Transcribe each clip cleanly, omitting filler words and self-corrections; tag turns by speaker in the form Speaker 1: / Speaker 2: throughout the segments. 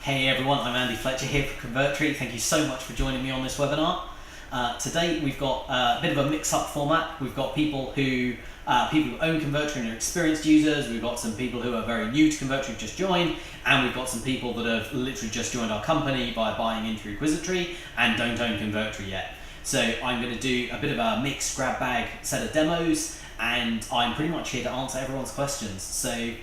Speaker 1: Hey everyone, I'm Andy Fletcher here for Convertri. Thank you so much for joining me on this webinar. Today we've got a bit of a mix-up format. We've got people who own Convertri and are experienced users. We've got some people who are very new to Convertri who've just joined, and we've got some people that have literally just joined our company by buying in through Quizitry and don't own Convertri yet. So I'm going to do a bit of a mixed grab bag set of demos, and I'm pretty much here to answer everyone's questions. So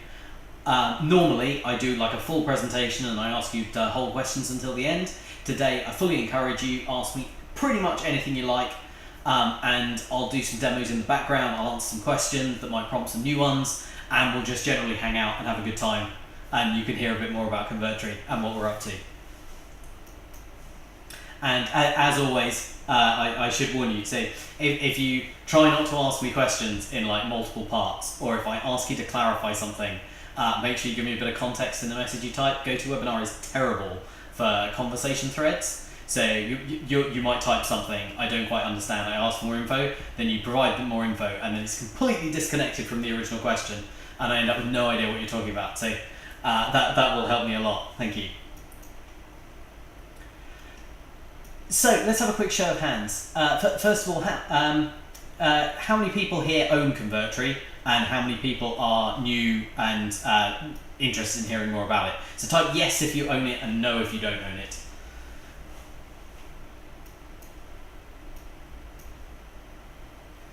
Speaker 1: normally I do like a full presentation and I ask you to hold questions until the end. Today I fully encourage you, ask me pretty much anything you like, and I'll do some demos in the background. I'll answer some questions that might prompt some new ones, and we'll just generally hang out and have a good time, and you can hear a bit more about Convertri and what we're up to. And as always, I should warn you, so if you try not to ask me questions in like multiple parts, or if I ask you to clarify something, make sure you give me a bit of context in the message you type. GoToWebinar is terrible for conversation threads. So you might type something I don't quite understand, I ask for more info, then you provide more info, and then it's completely disconnected from the original question, and I end up with no idea what you're talking about. So that will help me a lot. Thank you. So let's have a quick show of hands. First of all, how many people here own Convertri, and how many people are new and interested in hearing more about it? So type yes if you own it and no if you don't own it.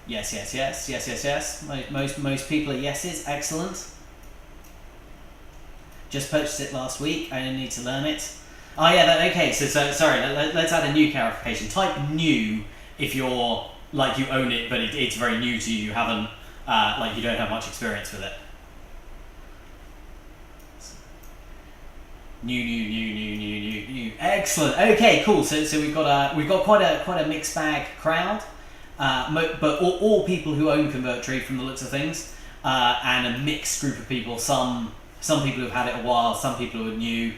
Speaker 1: Yes, yes, yes, yes, yes, yes. Most people are yeses. Excellent. Just purchased it last week. I only need to learn it. Oh yeah, okay. So sorry. Let's add a new clarification. Type new if you're like you own it, but it's very new to you. You haven't like you don't have much experience with it. New. Excellent. Okay, cool. So we've got quite a mixed bag crowd. But all people who own Convertri from the looks of things, and a mixed group of people. Some people who've had it a while, some people who are new.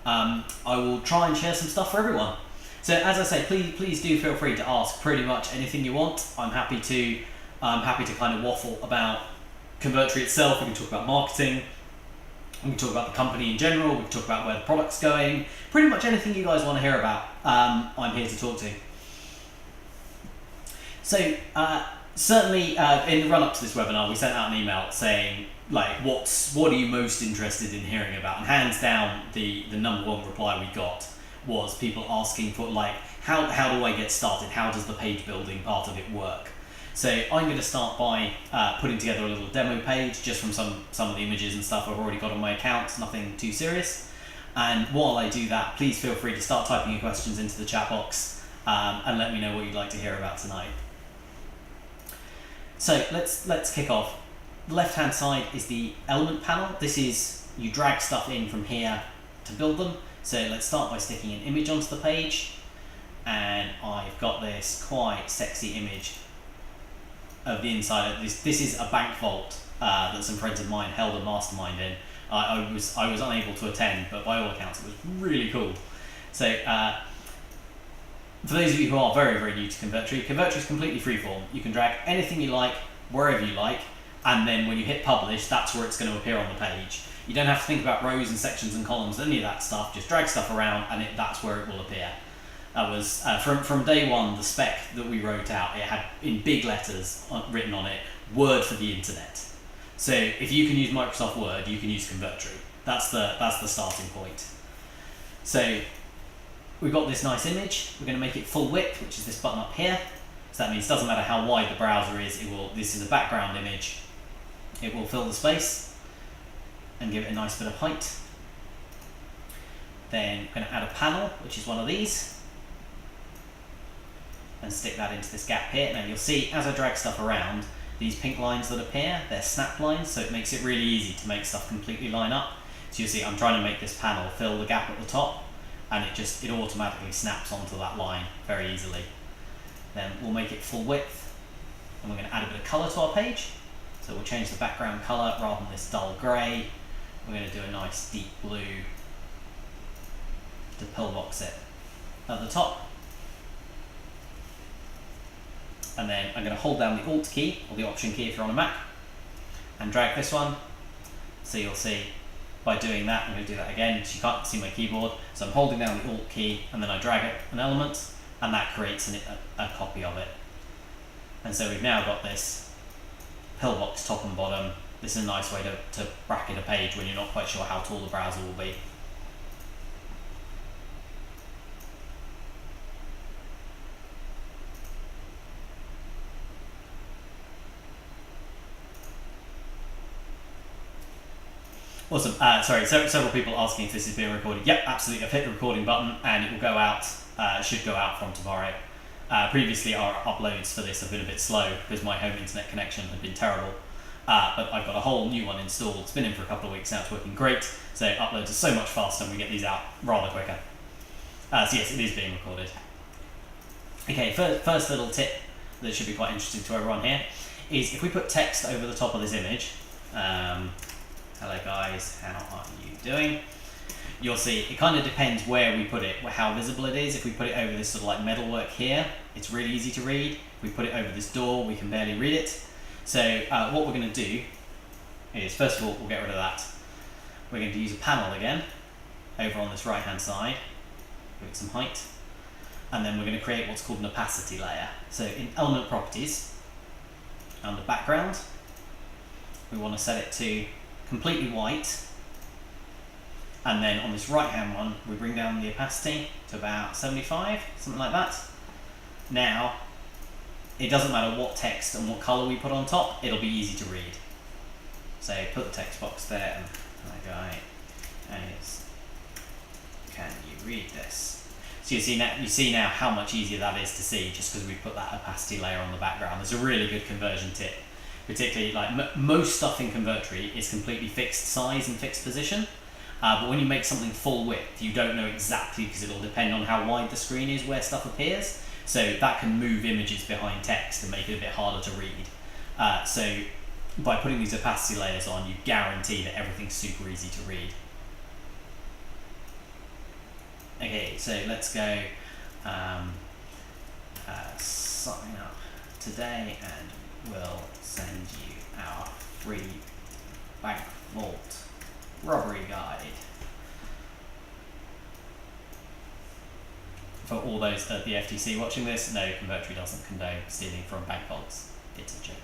Speaker 1: I will try and share some stuff for everyone. So as I say, please do feel free to ask pretty much anything you want. I'm happy to kind of waffle about Convertri itself. We can talk about marketing. We can talk about the company in general. We can talk about where the product's going. Pretty much anything you guys want to hear about, I'm here to talk to. So certainly in the run-up to this webinar, we sent out an email saying, like, what are you most interested in hearing about? And hands down, the number one reply we got was people asking for, like, how do I get started? How does the page building part of it work? So I'm going to start by putting together a little demo page just from some of the images and stuff I've already got on my account, nothing too serious. And while I do that, please feel free to start typing your questions into the chat box and let me know what you'd like to hear about tonight. So let's kick off. The left-hand side is the element panel. This is, you drag stuff in from here to build them. So let's start by sticking an image onto the page. And I've got this quite sexy image of the inside of this. This is a bank vault that some friends of mine held a mastermind in. I was unable to attend, but by all accounts it was really cool. So for those of you who are very, very new to Convertri, Convertri is completely freeform. You can drag anything you like, wherever you like, and then when you hit publish, that's where it's going to appear on the page. You don't have to think about rows and sections and columns, any of that stuff. Just drag stuff around, and that's where it will appear. That was from day one. The spec that we wrote out, it had in big letters written on it, "Word for the internet." So if you can use Microsoft Word, you can use Convertri. That's the starting point. So we've got this nice image. We're going to make it full width, which is this button up here. So that means it doesn't matter how wide the browser is. This is a background image. It will fill the space and give it a nice bit of height. Then we're going to add a panel, which is one of these, and stick that into this gap here. Now you'll see as I drag stuff around, these pink lines that appear, they're snap lines, so it makes it really easy to make stuff completely line up. So you'll see I'm trying to make this panel fill the gap at the top, and it automatically snaps onto that line very easily. Then we'll make it full width, and we're going to add a bit of colour to our page. So we'll change the background colour rather than this dull grey. We're going to do a nice deep blue to pillbox it at the top. And then I'm going to hold down the Alt key, or the Option key if you're on a Mac, and drag this one. So you'll see by doing that. I'm going to do that again so you can't see my keyboard. So I'm holding down the Alt key and then I drag an element and that creates a copy of it. And so we've now got this pillbox top and bottom. This is a nice way to bracket a page when you're not quite sure how tall the browser will be. Awesome. Sorry, several people asking if this is being recorded. Yep, absolutely. I've hit the recording button and it will go out, should go out from tomorrow. Previously, our uploads for this have been a bit slow because my home internet connection had been terrible. But I've got a whole new one installed. It's been in for a couple of weeks now. It's working great. So uploads are so much faster and we get these out rather quicker. So yes, it is being recorded. Okay, first little tip that should be quite interesting to everyone here is if we put text over the top of this image, hello guys, how are you doing? You'll see it kind of depends where we put it, how visible it is. If we put it over this sort of like metalwork here, it's really easy to read. If we put it over this door, we can barely read it. So what we're going to do is, first of all, we'll get rid of that. We're going to use a panel again, over on this right hand side, give it some height, and then we're going to create what's called an opacity layer. So in element properties, under background, we want to set it to completely white, and then on this right hand one we bring down the opacity to about 75, something like that. Now it doesn't matter what text and what color we put on top, it'll be easy to read. So put the text box there and that guy is, can you read this? So you see now how much easier that is to see just because we put that opacity layer on the background. There's a really good conversion tip. Particularly, like most stuff in Convertri is completely fixed size and fixed position, but when you make something full width, you don't know exactly because it'll depend on how wide the screen is where stuff appears. So that can move images behind text and make it a bit harder to read. So by putting these opacity layers on, you guarantee that everything's super easy to read. Okay, so let's go sign up today and we'll send you our free bank vault robbery guide. For all those at the FTC watching this, no, Convertri doesn't condone stealing from bank vaults. It's a joke.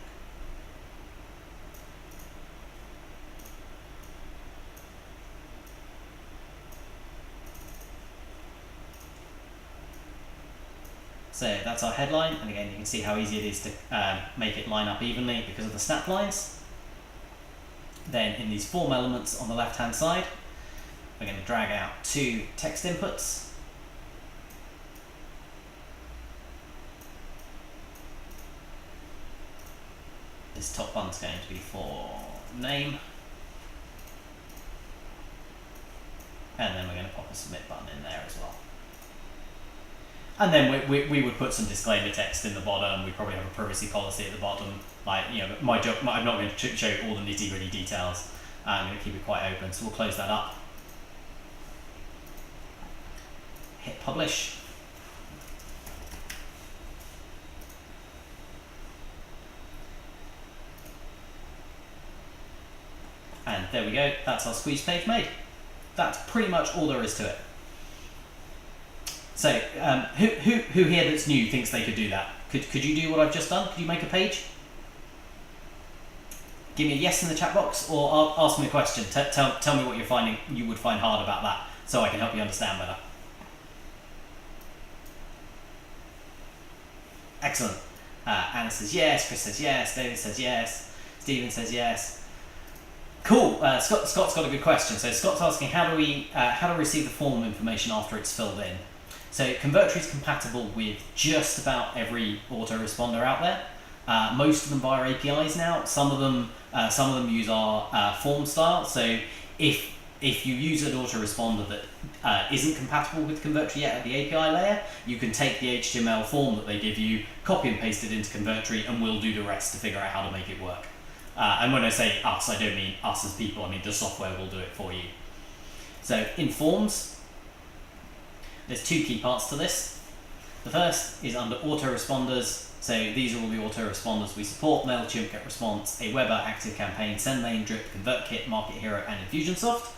Speaker 1: So that's our headline, and again you can see how easy it is to make it line up evenly because of the snap lines. Then in these form elements on the left hand side, we're going to drag out 2 text inputs. This top one's going to be for name, and then we're going to pop a submit button in there as well. And then we would put some disclaimer text in the bottom. We probably have a privacy policy at the bottom. Like, you know, my job, I'm not going to show you all the nitty-gritty details. I'm going to keep it quite open. So we'll close that up. Hit publish. And there we go. That's our squeeze page made. That's pretty much all there is to it. So, who here that's new thinks they could do that? Could you do what I've just done? Could you make a page? Give me a yes in the chat box, or ask me a question. Tell me what you would find hard about that, so I can help you understand better. Excellent. Anna says yes, Chris says yes, David says yes, Stephen says yes. Cool. Scott's got a good question. So Scott's asking how do we receive the form information after it's filled in? So Convertri is compatible with just about every autoresponder out there. Most of them via APIs now. Some of them use our form style. So if you use an autoresponder that isn't compatible with Convertri yet at the API layer, you can take the HTML form that they give you, copy and paste it into Convertri, and we'll do the rest to figure out how to make it work. And when I say us, I don't mean us as people. I mean the software will do it for you. So in forms, there's 2 key parts to this. The first is under autoresponders. So these are all the autoresponders we support: MailChimp, GetResponse, Aweber, ActiveCampaign, SendMain, Drip, ConvertKit, Market Hero, and Infusionsoft.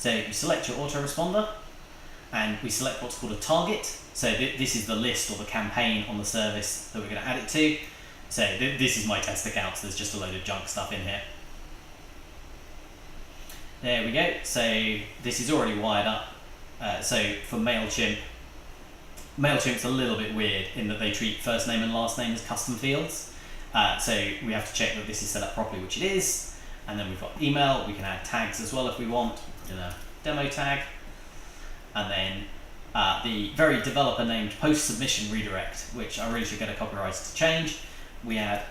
Speaker 1: So you select your autoresponder, and we select what's called a target. So this is the list or the campaign on the service that we're going to add it to. So this is my test account, so there's just a load of junk stuff in here. There we go. So this is already wired up. So for MailChimp's a little bit weird in that they treat first name and last name as custom fields. So we have to check that this is set up properly, which it is. And then we've got email. We can add tags as well if we want. Put in a demo tag. And then the very developer named post submission redirect, which I really should get a copywriter to change. We add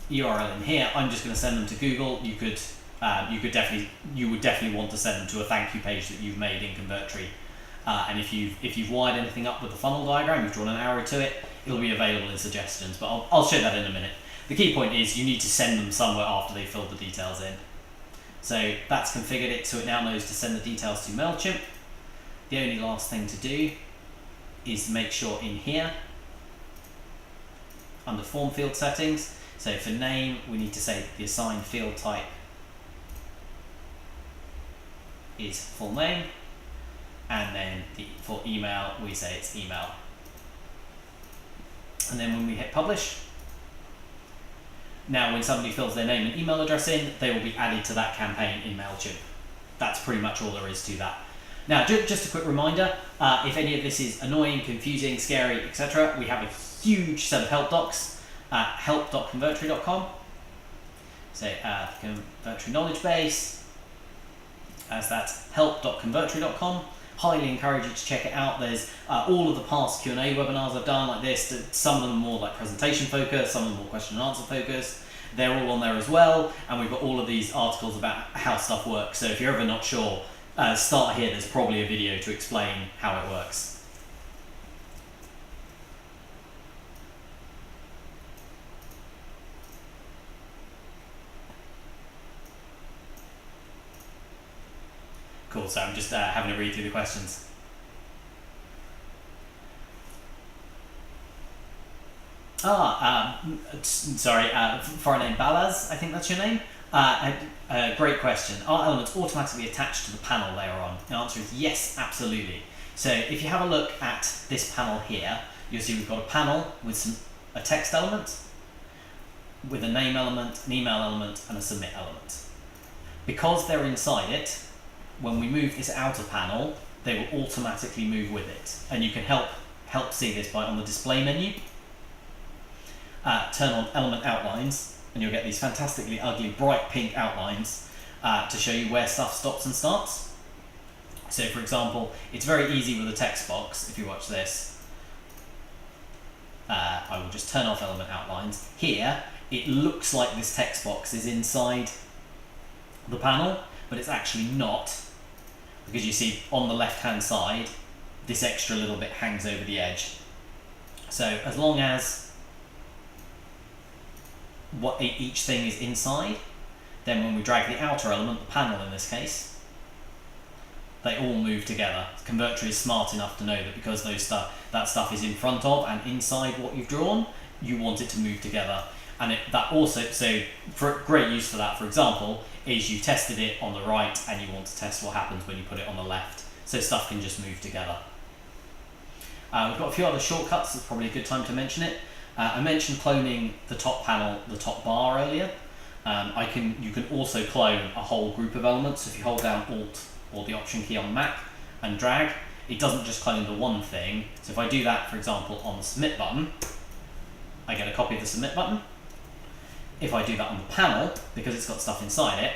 Speaker 1: URL in here. I'm just going to send them to Google. You would definitely want to send them to a thank you page that you've made in Convertri. And if you've wired anything up with the funnel diagram, you've drawn an arrow to it, it'll be available in suggestions. But I'll show that in a minute. The key point is you need to send them somewhere after they've filled the details in. So that's configured it so it now knows to send the details to MailChimp. The only last thing to do is make sure in here, under form field settings, so for name, we need to say that the assigned field type is full name, and then for email, we say it's email. And then when we hit publish, now when somebody fills their name and email address in, they will be added to that campaign in MailChimp. That's pretty much all there is to that. Now, just a quick reminder, if any of this is annoying, confusing, scary, etc., we have a huge set of help docs at help.convertri.com. So Convertri knowledge base, as that's help.convertri.com. Highly encourage you to check it out. There's all of the past Q&A webinars I've done like this. Some of them are more like presentation focused, some of them more question and answer focused. They're all on there as well. And we've got all of these articles about how stuff works. So if you're ever not sure, start here. There's probably a video to explain how it works. Cool, so I'm just having to read through the questions. Sorry, foreign name Balaz, I think that's your name. Great question. Are elements automatically attached to the panel later on? The answer is yes, absolutely. So if you have a look at this panel here, you'll see we've got a panel with a text element, with a name element, an email element, and a submit element. Because they're inside it, when we move this outer panel, they will automatically move with it. And you can help see this by on the display menu, turn on element outlines, and you'll get these fantastically ugly bright pink outlines to show you where stuff stops and starts. So for example, it's very easy with a text box. If you watch this, I will just turn off element outlines. Here, it looks like this text box is inside the panel, but it's actually not, because you see on the left hand side this extra little bit hangs over the edge. So as long as each thing is inside, then when we drag the outer element, the panel in this case, they all move together. Convertri is smart enough to know that because that stuff is in front of and inside what you've drawn, you want it to move together. And that also, so for great use for that, for example, is you tested it on the right and you want to test what happens when you put it on the left. So stuff can just move together. We've got a few other shortcuts. It's probably a good time to mention it. I mentioned cloning the top panel, the top bar earlier. You can also clone a whole group of elements. So if you hold down Alt or the Option key on Mac and drag, it doesn't just clone the one thing. So if I do that, for example, on the Submit button, I get a copy of the Submit button. If I do that on the panel, because it's got stuff inside it,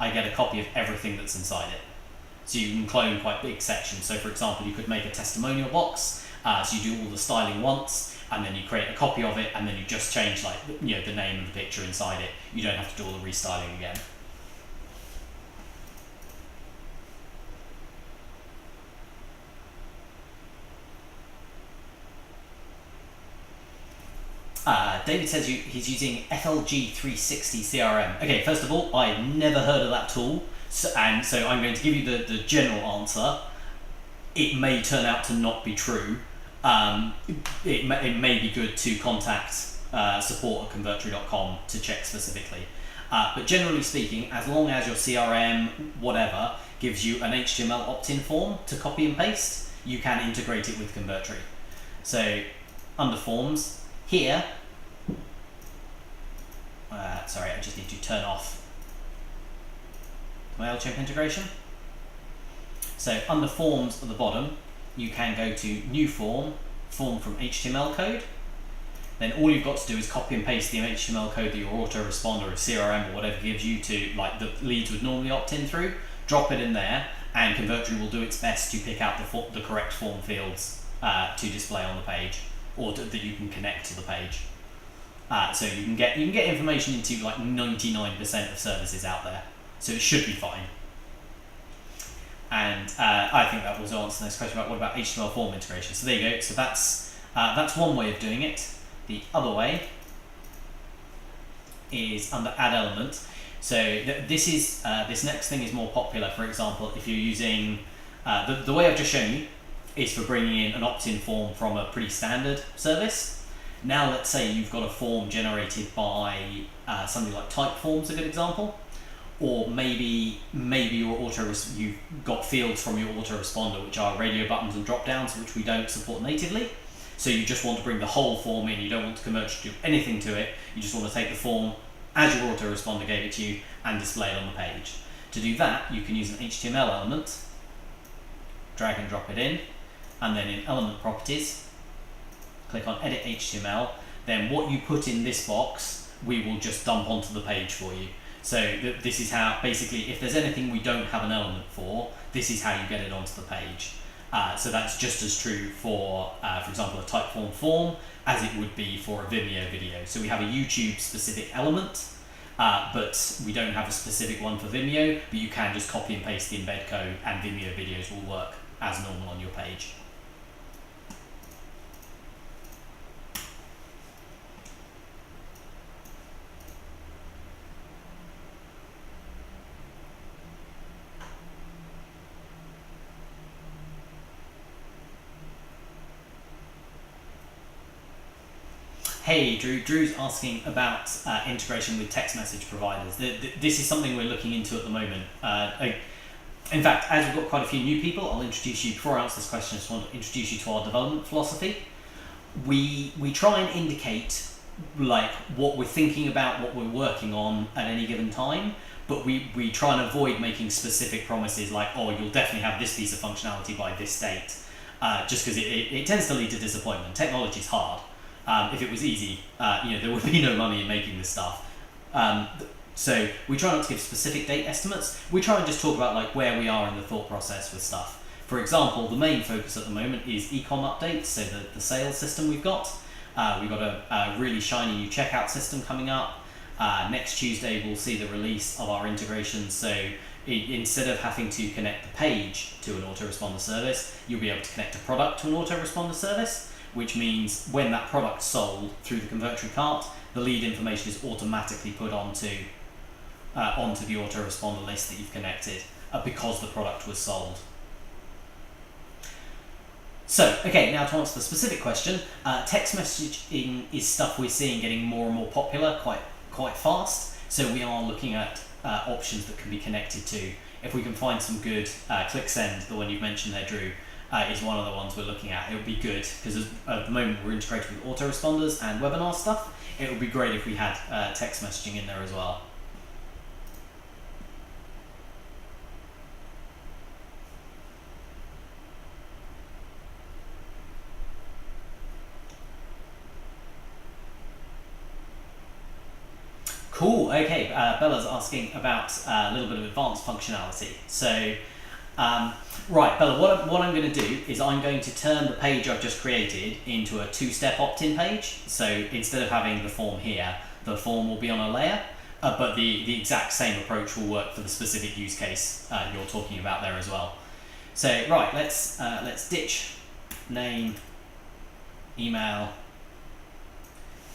Speaker 1: I get a copy of everything that's inside it. So you can clone quite big sections. So for example, you could make a testimonial box. So you do all the styling once, and then you create a copy of it, and then you just change the name and the picture inside it. You don't have to do all the restyling again. David says he's using FLG 360 CRM. Okay, first of all, I've never heard of that tool, so I'm going to give you the general answer. It may turn out to not be true. It may be good to contact support at convertri.com to check specifically. But generally speaking, as long as your CRM, whatever, gives you an HTML opt-in form to copy and paste, you can integrate it with Convertri. So under forms, here, sorry, I just need to turn off MailChimp integration. So under forms at the bottom, you can go to new form, form from HTML code. Then all you've got to do is copy and paste the HTML code that your autoresponder or CRM or whatever gives you to, like, the leads would normally opt in through, drop it in there, and Convertri will do its best to pick out the correct form fields to display on the page, or that you can connect to the page. So you can get information into like 99% of services out there, so it should be fine. And I think that was answer this question about what about HTML form integration. So there you go. So that's one way of doing it. The other way is under add element. So this next thing is more popular. For example, if you're using the way I've just shown you is for bringing in an opt-in form from a pretty standard service. Now let's say you've got a form generated by something like Typeform's a good example, or maybe you've got fields from your autoresponder which are radio buttons and drop downs, which we don't support natively. So you just want to bring the whole form in. You don't want Convertri to do anything to it. You just want to take the form as your autoresponder gave it to you and display it on the page. To do that, you can use an HTML element, drag and drop it in, and then in element properties, click on edit HTML. Then what you put in this box, we will just dump onto the page for you. So this is how, basically, if there's anything we don't have an element for, this is how you get it onto the page. So that's just as true for example, a Typeform form as it would be for a Vimeo video. So we have a YouTube specific element, but we don't have a specific one for Vimeo, but you can just copy and paste the embed code and Vimeo videos will work as normal on your page. Hey Drew, Drew's asking about integration with text message providers. This is something we're looking into at the moment. In fact, as we've got quite a few new people, I'll introduce you, before I answer this question, I just want to introduce you to our development philosophy. We try and indicate like what we're thinking about, what we're working on at any given time, but we try and avoid making specific promises like, oh, you'll definitely have this piece of functionality by this date, just because it tends to lead to disappointment. Technology's hard. If it was easy, there would be no money in making this stuff. So we try not to give specific date estimates. We try and just talk about like where we are in the thought process with stuff. For example, the main focus at the moment is e-com updates, so the sales system we've got. We've got a really shiny new checkout system coming up. Next Tuesday we'll see the release of our integrations, so instead of having to connect the page to an autoresponder service, you'll be able to connect a product to an autoresponder service, which means when that product's sold through the Convertri cart, the lead information is automatically put onto the autoresponder list that you've connected because the product was sold. So, okay, now to answer the specific question, text messaging is stuff we're seeing getting more and more popular quite fast, so we are looking at options that can be connected to. If we can find some good ClickSend, the one you've mentioned there, Drew, is one of the ones we're looking at. It would be good, because at the moment we're integrated with autoresponders and webinar stuff. It would be great if we had text messaging in there as well. Cool, okay, Bella's asking about a little bit of advanced functionality. So, right, Bella, what I'm going to do is I'm going to turn the page I've just created into a two-step opt-in page. So instead of having the form here, the form will be on a layer, but the exact same approach will work for the specific use case you're talking about there as well. So, right, let's ditch name, email,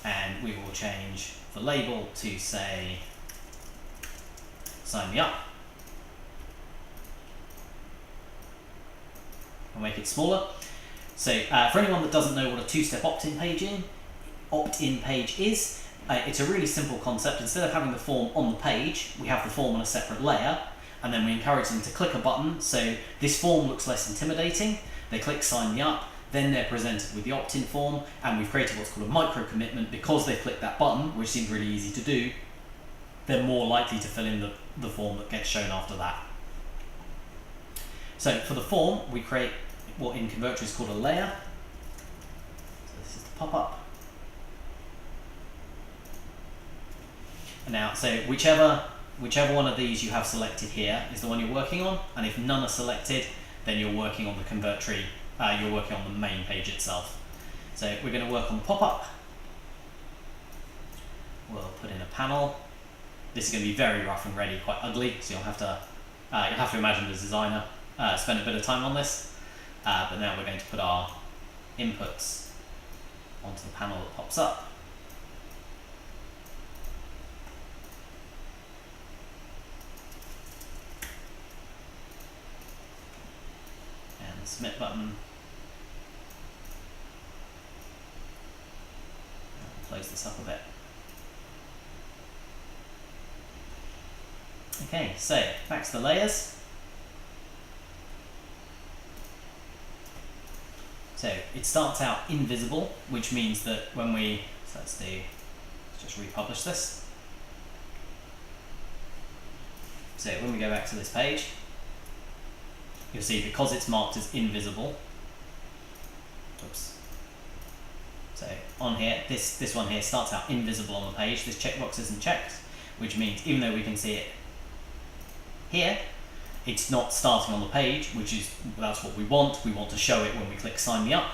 Speaker 1: and we will change the label to say sign me up. I'll make it smaller. So for anyone that doesn't know what a two-step opt-in page is, It's a really simple concept. Instead of having the form on the page, we have the form on a separate layer, and then we encourage them to click a button, so this form looks less intimidating. They click sign me up, then they're presented with the opt-in form, and we've created what's called a micro commitment. Because they've clicked that button, which seems really easy to do, they're more likely to fill in the form that gets shown after that. So for the form, we create what in Convertri is called a layer. So this is the pop-up. Now, so whichever one of these you have selected here is the one you're working on, and if none are selected, then you're working on the Convertri, you're working on the main page itself. So we're going to work on the pop-up. We'll put in a panel. This is going to be very rough and ready, quite ugly, so you'll have to imagine the designer spend a bit of time on this. But now we're going to put our inputs onto the panel that pops up. And the submit button. Close this up a bit. Okay, so back to the layers. So it starts out invisible, which means that when we, so let's just republish this. So when we go back to this page, you'll see because it's marked as invisible, oops. So on here, this one here starts out invisible on the page. This checkbox isn't checked, which means even though we can see it here, it's not starting on the page, that's what we want. We want to show it when we click sign me up.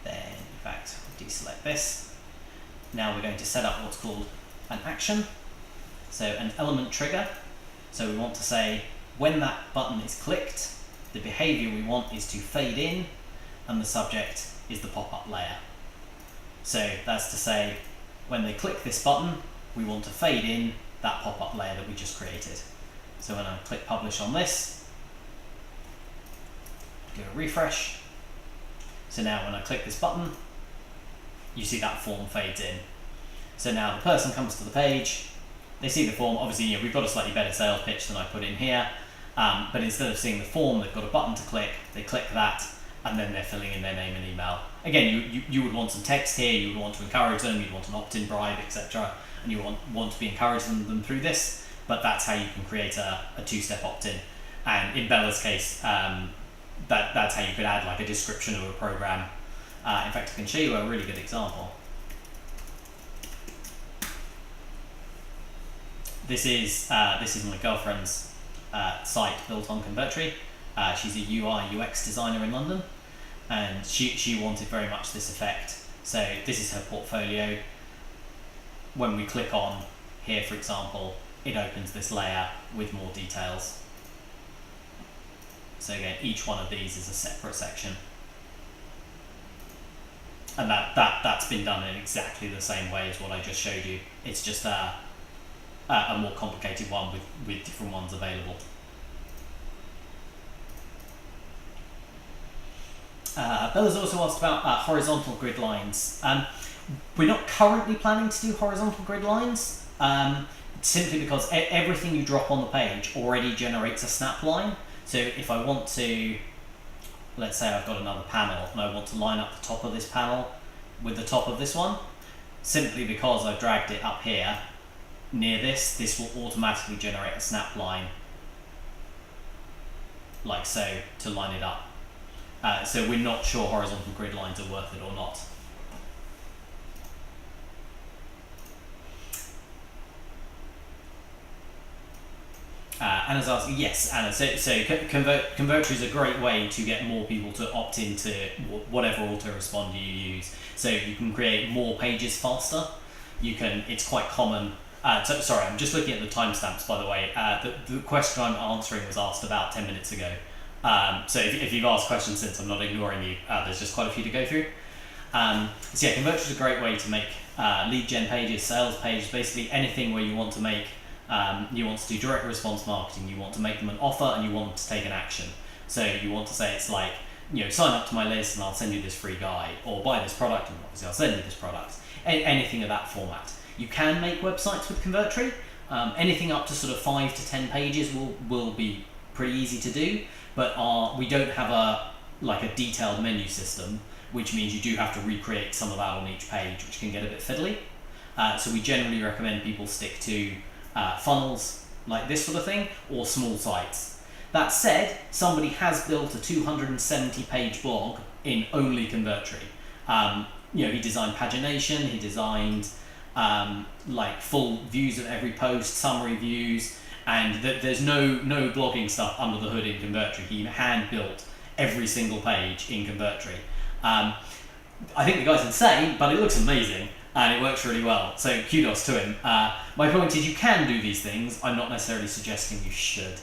Speaker 1: Then, in fact, deselect this. Now we're going to set up what's called an action. So an element trigger. So we want to say when that button is clicked, the behavior we want is to fade in, and the subject is the pop-up layer. So that's to say, when they click this button, we want to fade in that pop-up layer that we just created. So when I click publish on this, do a refresh. So now when I click this button, you see that form fades in. So now the person comes to the page, they see the form. Obviously, we've got a slightly better sales pitch than I put in here, but instead of seeing the form, they've got a button to click, they click that, and then they're filling in their name and email. Again, you would want some text here, you would want to encourage them, you'd want an opt-in bribe, etc. And you want to be encouraging them through this, but that's how you can create a two-step opt-in. And in Bella's case, that's how you could add like a description of a program. In fact, I can show you a really good example. This is my girlfriend's site built on Convertri. She's a UI UX designer in London, and she wanted very much this effect. So this is her portfolio. When we click on here, for example, it opens this layer with more details. So again, each one of these is a separate section, and that's been done in exactly the same way as what I just showed you. It's just a more complicated one with different ones available. Bella's also asked about horizontal grid lines. We're not currently planning to do horizontal grid lines, simply because everything you drop on the page already generates a snap line. So if I want to, let's say I've got another panel and I want to line up the top of this panel with the top of this one, simply because I've dragged it up here near this will automatically generate a snap line like so to line it up. So we're not sure horizontal grid lines are worth it or not. Anna's asking, yes, Anna, so Convertri is a great way to get more people to opt into whatever autoresponder you use. So you can create more pages faster. It's quite common. Sorry, I'm just looking at the timestamps, by the way. The question I'm answering was asked about 10 minutes ago. So if you've asked questions since, I'm not ignoring you. There's just quite a few to go through. So yeah, Convertri is a great way to make lead gen pages, sales pages, basically anything where you want to make, you want to do direct response marketing, you want to make them an offer, and you want them to take an action. So you want to say it's like, sign up to my list and I'll send you this free guide, or buy this product and obviously I'll send you this product. Anything of that format. You can make websites with Convertri. Anything up to sort of 5 to 10 pages will be pretty easy to do, but we don't have a detailed menu system, which means you do have to recreate some of that on each page, which can get a bit fiddly. So we generally recommend people stick to funnels like this sort of thing, or small sites. That said, somebody has built a 270-page blog in only Convertri. He designed pagination, he designed full views of every post, summary views, and there's no blogging stuff under the hood in Convertri. He hand built every single page in Convertri. I think the guy's insane, but it looks amazing and it works really well. So kudos to him. My point is, you can do these things. I'm not necessarily suggesting you should.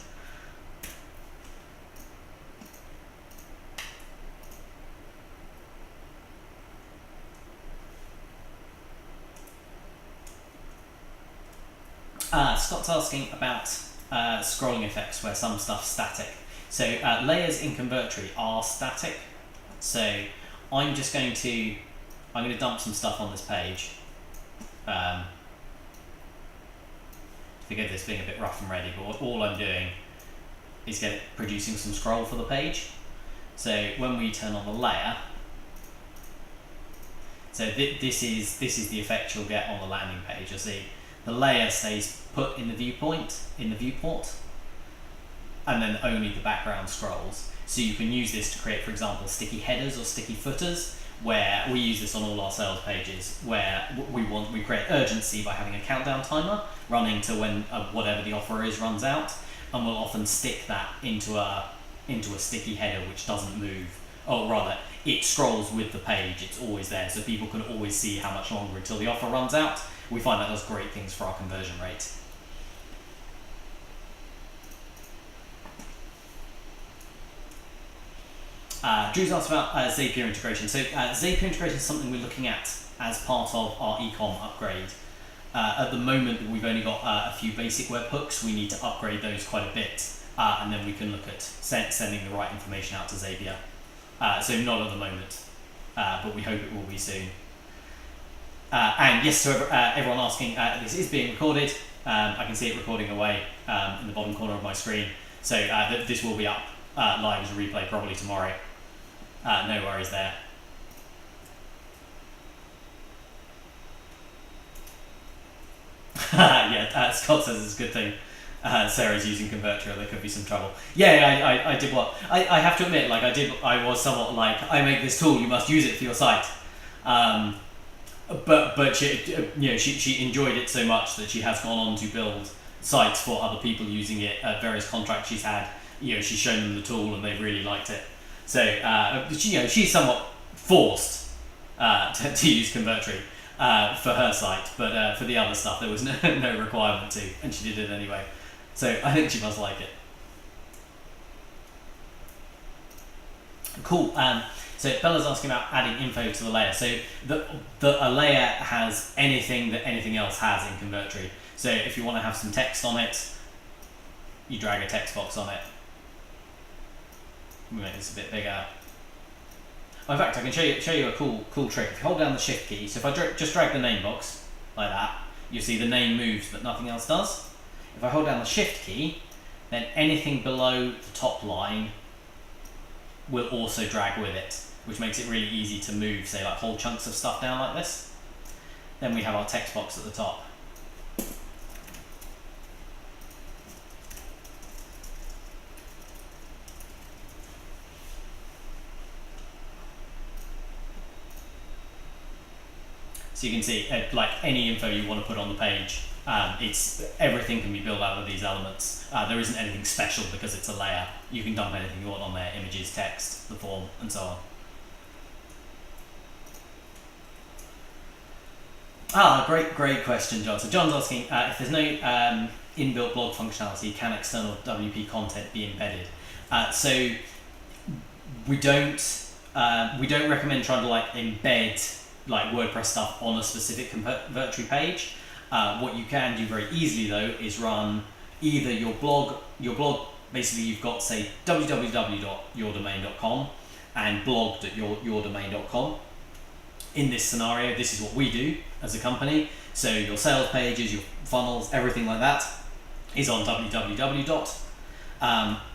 Speaker 1: Scott's asking about scrolling effects where some stuff's static. So layers in Convertri are static. So I'm going to dump some stuff on this page. Forgive this being a bit rough and ready, but all I'm doing is producing some scroll for the page. So when we turn on the layer, so this is the effect you'll get on the landing page. You'll see the layer stays put in the viewport, and then only the background scrolls. So you can use this to create, for example, sticky headers or sticky footers, where we use this on all our sales pages, where we create urgency by having a countdown timer running to when whatever the offer is runs out, and we'll often stick that into a sticky header which doesn't move, or rather it scrolls with the page. It's always there, so people can always see how much longer until the offer runs out. We find that does great things for our conversion rate. Drew's asked about Zapier integration. So Zapier integration is something we're looking at as part of our ecom upgrade. At the moment, we've only got a few basic webhooks. We need to upgrade those quite a bit, and then we can look at sending the right information out to Zapier. So not at the moment, but we hope it will be soon. And yes, to everyone asking, this is being recorded. I can see it recording away in the bottom corner of my screen. So this will be up live as a replay probably tomorrow. No worries there. Yeah, Scott says it's a good thing Sarah's using Convertri, or there could be some trouble. Yeah, I did what I have to admit, I was somewhat like, I make this tool, you must use it for your site. But she enjoyed it so much that she has gone on to build sites for other people using it at various contracts she's had. She's shown them the tool and they've really liked it. So she's somewhat forced to use Convertri for her site, but for the other stuff there was no requirement to, and she did it anyway. So I think she must like it. Cool. So Bella's asking about adding info to the layer. So a layer has anything that anything else has in Convertri. So if you want to have some text on it, you drag a text box on it. We'll make this a bit bigger. In fact, I can show you a cool trick. If you hold down the Shift key, so if I just drag the name box like that, you'll see the name moves but nothing else does. If I hold down the Shift key, then anything below the top line will also drag with it, which makes it really easy to move, say like whole chunks of stuff down like this. Then we have our text box at the top. So you can see like any info you want to put on the page, everything can be built out of these elements. There isn't anything special because it's a layer. You can dump anything you want on there, images, text, the form, and so on. Great question, John. So John's asking, if there's no inbuilt blog functionality, can external WP content be embedded? So we don't recommend trying to embed WordPress stuff on a specific Convertri page. What you can do very easily though is run either your blog basically you've got, say, www.yourdomain.com and blog.yourdomain.com. In this scenario, this is what we do as a company. So your sales pages, your funnels, everything like that is on www.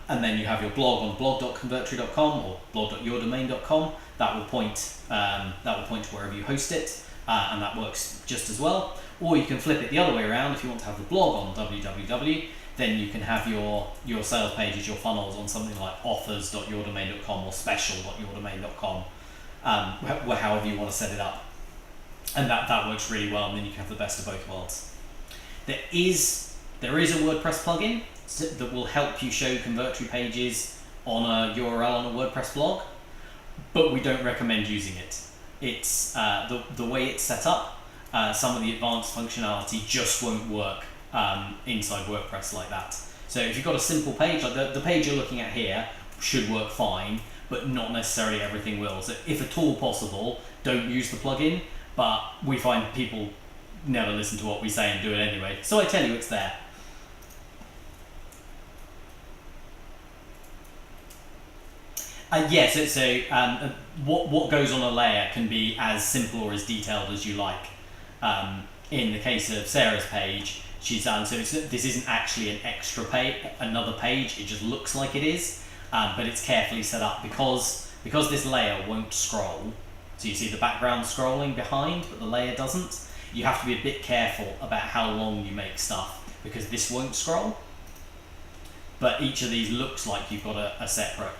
Speaker 1: And then you have your blog on blog.convertri.com or blog.yourdomain.com. That will point to wherever you host it, and that works just as well. Or you can flip it the other way around. If you want to have the blog on www, then you can have your sales pages, your funnels on something like offers.yourdomain.com or special.yourdomain.com, however you want to set it up. And that works really well, and then you can have the best of both worlds. There is a WordPress plugin that will help you show Convertri pages on a URL on a WordPress blog, but we don't recommend using it. It's the way it's set up, some of the advanced functionality just won't work inside WordPress like that. So if you've got a simple page, like the page you're looking at here should work fine, but not necessarily everything will. So if at all possible, don't use the plugin, but we find people never listen to what we say and do it anyway. So I tell you it's there. What goes on a layer can be as simple or as detailed as you like. In the case of Sarah's page, she's done, so this isn't actually an extra page, another page, it just looks like it is, but it's carefully set up because this layer won't scroll. So you see the background scrolling behind, but the layer doesn't. You have to be a bit careful about how long you make stuff, because this won't scroll. But each of these looks like you've got a separate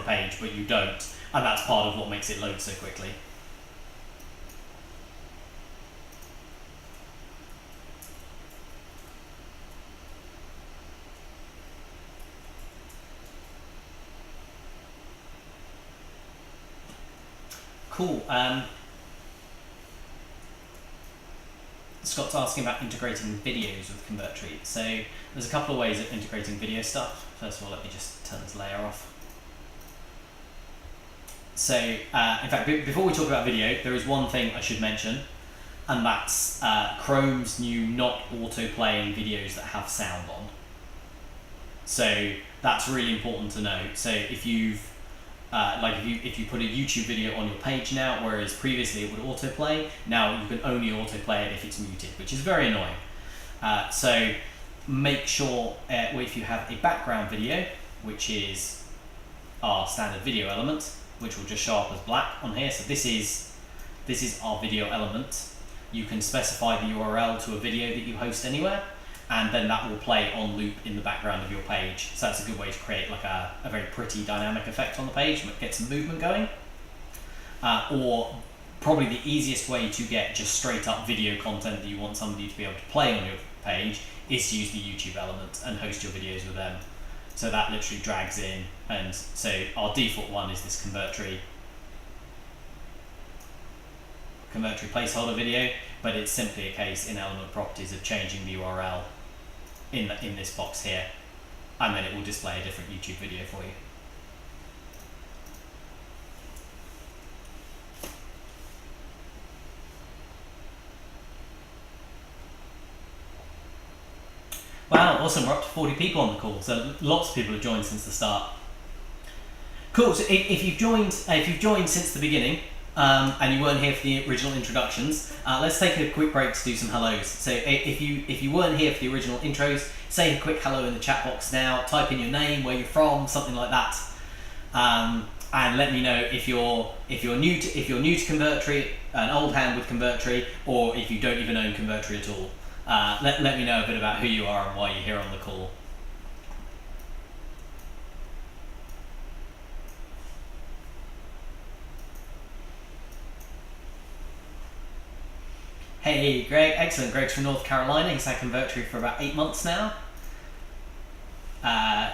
Speaker 1: page, but you don't, and that's part of what makes it load so quickly. Cool. Scott's asking about integrating videos with Convertri. So there's a couple of ways of integrating video stuff. First of all, let me just turn this layer off. So, in fact, before we talk about video, there is one thing I should mention, and that's Chrome's new not auto-playing videos that have sound on. So that's really important to know. So if you've if you put a YouTube video on your page now, whereas previously it would autoplay, now you can only autoplay it if it's muted, which is very annoying. So make sure if you have a background video, which is our standard video element, which will just show up as black on here. So this is our video element. You can specify the URL to a video that you host anywhere, and then that will play on loop in the background of your page. So that's a good way to create like a very pretty dynamic effect on the page, get some movement going. Or probably the easiest way to get just straight up video content that you want somebody to be able to play on your page is to use the YouTube element and host your videos with them. So that literally drags in, and so our default one is this Convertri placeholder video, but it's simply a case in element properties of changing the URL in this box here, and then it will display a different YouTube video for you. Wow, awesome, we're up to 40 people on the call, so lots of people have joined since the start. Cool, so if you've joined since the beginning, and you weren't here for the original introductions, let's take a quick break to do some hellos. So if you weren't here for the original intros, say a quick hello in the chat box now, type in your name, where you're from, something like that, and let me know if you're new to Convertri, an old hand with Convertri, or if you don't even own Convertri at all. Let me know a bit about who you are and why you're here on the call. Hey Greg, excellent. Greg's from North Carolina. He's had Convertri for about 8 months now.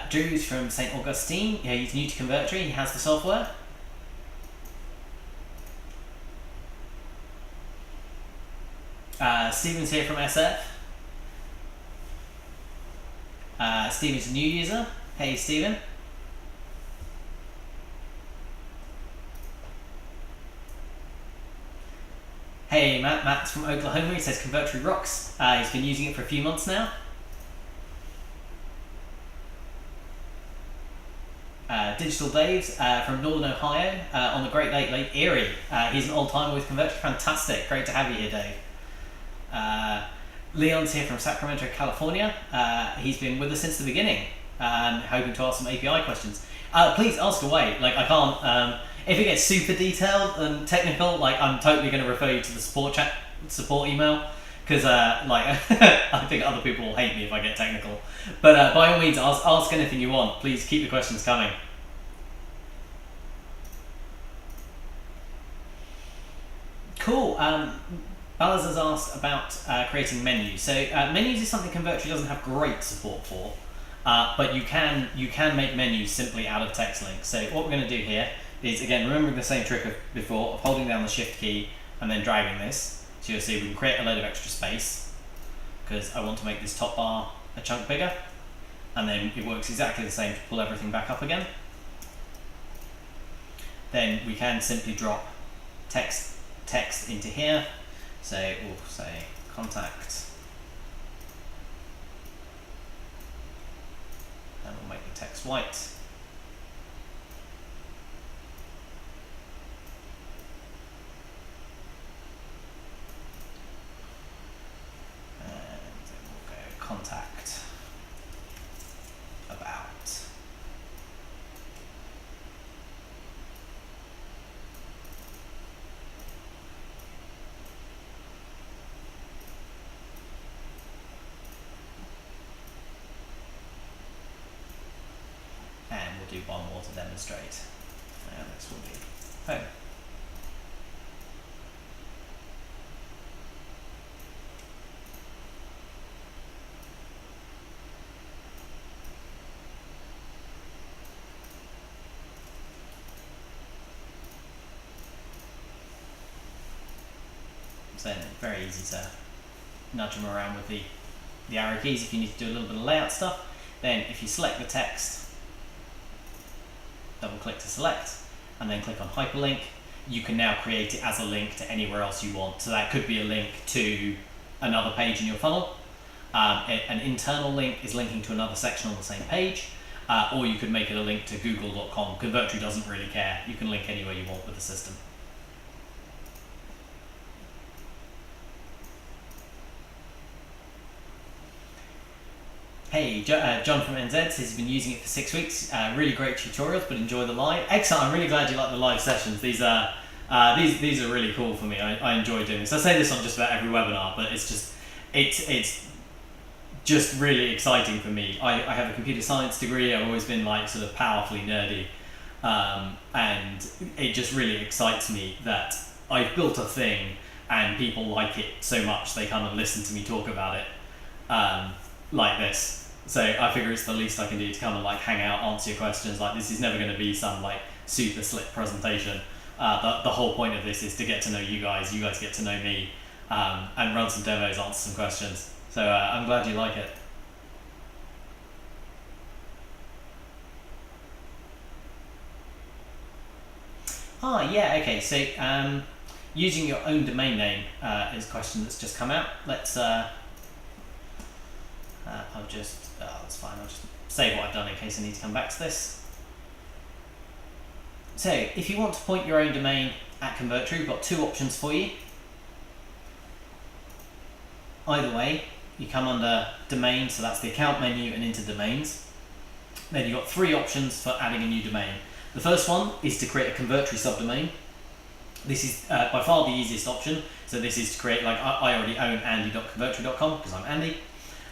Speaker 1: Drew's from St. Augustine. Yeah, he's new to Convertri. He has the software. Stephen's here from SF. Stephen's a new user. Hey Stephen. Hey Matt, Matt's from Oklahoma. He says Convertri rocks. He's been using it for a few months now. Digital Dave's from Northern Ohio on the Great Lake Erie. He's an old timer with Convertri. Fantastic, great to have you here, Dave. Leon's here from Sacramento, California. He's been with us since the beginning, hoping to ask some API questions. Please ask away. Like, I can't. If it gets super detailed and technical, like, I'm totally going to refer you to the support email, because like I think other people will hate me if I get technical. But by all means, ask anything you want. Please keep the questions coming. Cool. Balaz has asked about creating menus. So menus is something Convertri doesn't have great support for, but you can make menus simply out of text links. So what we're going to do here is, again, remembering the same trick of before, of holding down the Shift key and then dragging this. So you'll see we can create a load of extra space, because I want to make this top bar a chunk bigger, and then it works exactly the same to pull everything back up again. Then we can simply drop text into here. So we'll say contact, and we'll make the text white. And then we'll go contact about. And we'll do one more to demonstrate. And this will be home. So very easy to nudge them around with the arrow keys if you need to do a little bit of layout stuff. Then if you select the text, double click to select, and then click on hyperlink, you can now create it as a link to anywhere else you want. So that could be a link to another page in your funnel. An internal link is linking to another section on the same page, or you could make it a link to google.com. Convertri doesn't really care. You can link anywhere you want with the system. Hey, John from NZ says he's been using it for 6 weeks. Really great tutorials, but enjoy the live. Excellent. I'm really glad you like the live sessions. These are really cool for me. I enjoy doing this. I say this on just about every webinar, but it's just really exciting for me. I have a computer science degree. I've always been like sort of powerfully nerdy, and it just really excites me that I've built a thing and people like it so much they come and listen to me talk about it like this. So I figure it's the least I can do to come and like hang out, answer your questions. Like, this is never going to be some like super slick presentation. The whole point of this is to get to know you guys get to know me, and run some demos, answer some questions. So I'm glad you like it. Yeah, okay, so using your own domain name is a question that's just come out. Let's that's fine, I'll just save what I've done in case I need to come back to this. So if you want to point your own domain at Convertri, we've got two options for you. Either way, you come under domain, so that's the account menu, and into domains. Then you've got three options for adding a new domain. The first one is to create a Convertri subdomain. This is by far the easiest option. So this is to create, like, I already own andy.convertri.com because I'm Andy.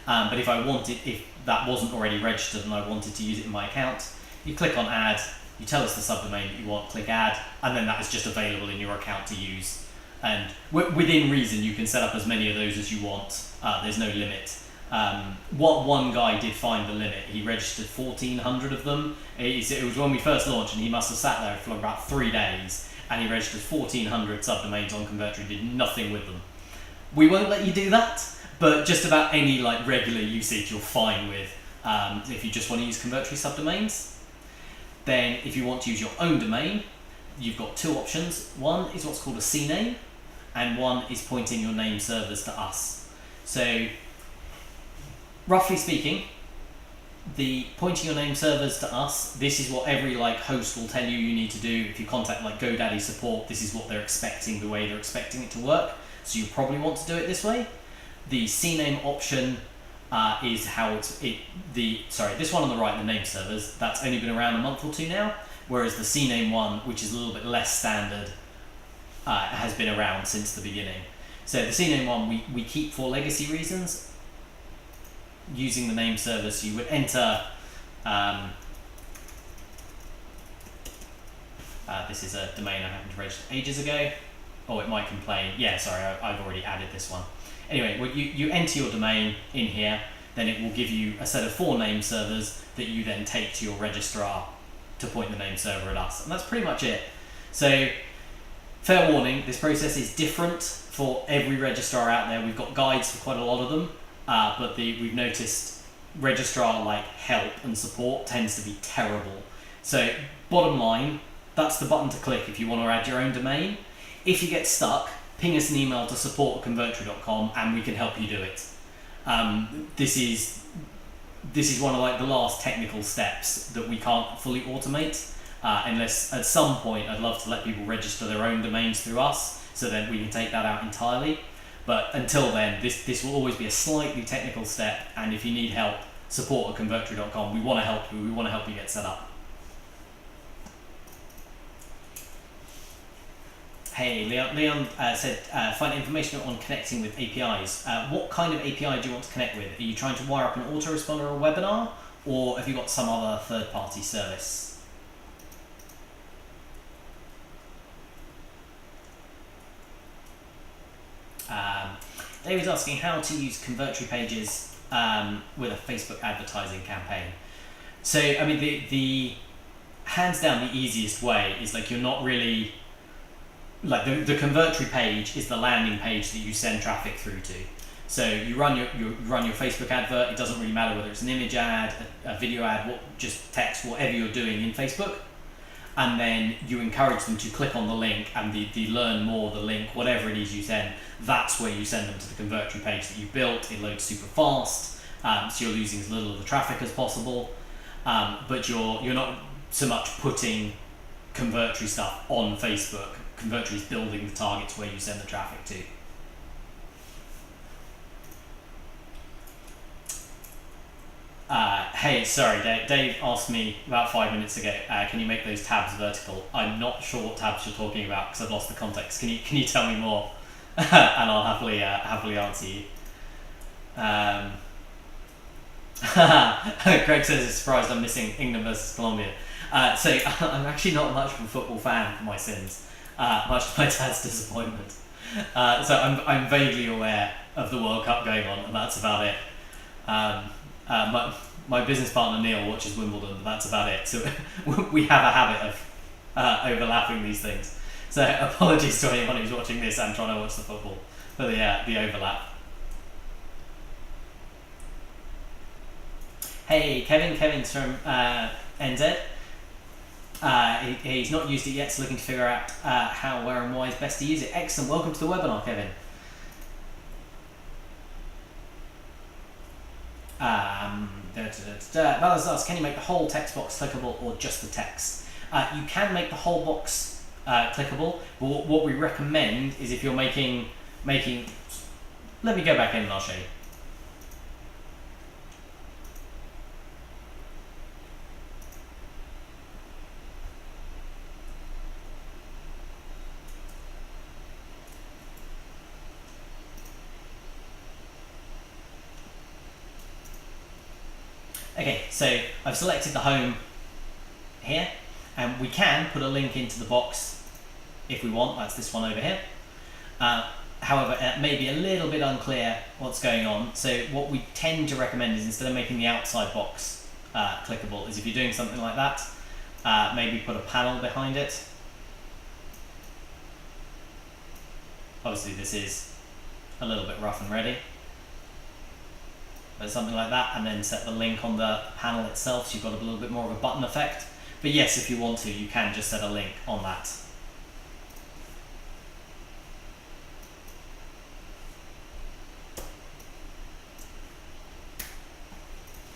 Speaker 1: But if that wasn't already registered and I wanted to use it in my account, you click on add, you tell us the subdomain that you want, click add, and then that is just available in your account to use. And within reason, you can set up as many of those as you want. There's no limit. What one guy did find the limit. He registered 1,400 of them. It was when we first launched, and he must have sat there for about 3 days, and he registered 1,400 subdomains on Convertri, did nothing with them. We won't let you do that, but just about any like regular usage you're fine with. If you just want to use Convertri subdomains. Then if you want to use your own domain, you've got two options. One is what's called a CNAME, and one is pointing your name servers to us. So roughly speaking, the pointing your name servers to us, this is what every like host will tell you need to do. If you contact like GoDaddy support, this is what they're expecting, the way they're expecting it to work. So you probably want to do it this way. The CNAME option is how this one on the right, the name servers, that's only been around a month or two now, whereas the CNAME one, which is a little bit less standard, has been around since the beginning. So the CNAME one we keep for legacy reasons. Using the name server, so you would enter, this is a domain I happened to register ages ago. Oh, it might complain. Yeah, sorry, I've already added this one. Anyway, you enter your domain in here, then it will give you a set of 4 name servers that you then take to your registrar to point the name server at us. And that's pretty much it. So, fair warning, this process is different for every registrar out there. We've got guides for quite a lot of them. But we've noticed registrar like help and support tends to be terrible. So bottom line, that's the button to click if you want to add your own domain. If you get stuck, ping us an email to support@convertri.com and we can help you do it. This is one of like the last technical steps that we can't fully automate unless at some point I'd love to let people register their own domains through us so then we can take that out entirely. But until then, this will always be a slightly technical step, and if you need help, support@convertri.com. We want to help you. We want to help you get set up. Hey, Leon said, find information on connecting with APIs. What kind of API do you want to connect with? Are you trying to wire up an autoresponder or a webinar, or have you got some other third-party service? David's asking how to use Convertri pages with a Facebook advertising campaign. So, I mean, the hands down the easiest way is like you're not really like the Convertri page is the landing page that you send traffic through to. So you run your Facebook advert. It doesn't really matter whether it's an image ad, a video ad, just text, whatever you're doing in Facebook. And then you encourage them to click on the link and the learn more, the link, whatever it is you send, that's where you send them to the Convertri page that you built. It loads super fast, so you're losing as little of the traffic as possible, but you're not so much putting Convertri stuff on Facebook. Convertri is building the targets where you send the traffic to. Hey, sorry, Dave asked me about 5 minutes ago, can you make those tabs vertical? I'm not sure what tabs you're talking about because I've lost the context. Can you tell me more? And I'll happily answer you. Greg says he's surprised I'm missing England versus Colombia. So I'm actually not much of a football fan for my sins, much to my dad's disappointment. So I'm vaguely aware of the World Cup going on, and that's about it. My business partner Neil watches Wimbledon, but that's about it. So we have a habit of overlapping these things. So apologies to anyone who's watching this and trying to watch the football for the overlap. Hey, Kevin's from NZ. He's not used it yet, so looking to figure out how, where and why is best to use it. Excellent, welcome to the webinar, Kevin. Balance asks, can you make the whole text box clickable or just the text? You can make the whole box clickable, but what we recommend is if you're making, let me go back in and I'll show you. Okay, so I've selected the home here, and we can put a link into the box if we want. That's this one over here. However, it may be a little bit unclear what's going on. So what we tend to recommend is instead of making the outside box clickable, is if you're doing something like that, maybe put a panel behind it. Obviously this is a little bit rough and ready. But something like that, and then set the link on the panel itself so you've got a little bit more of a button effect. But yes, if you want to, you can just set a link on that.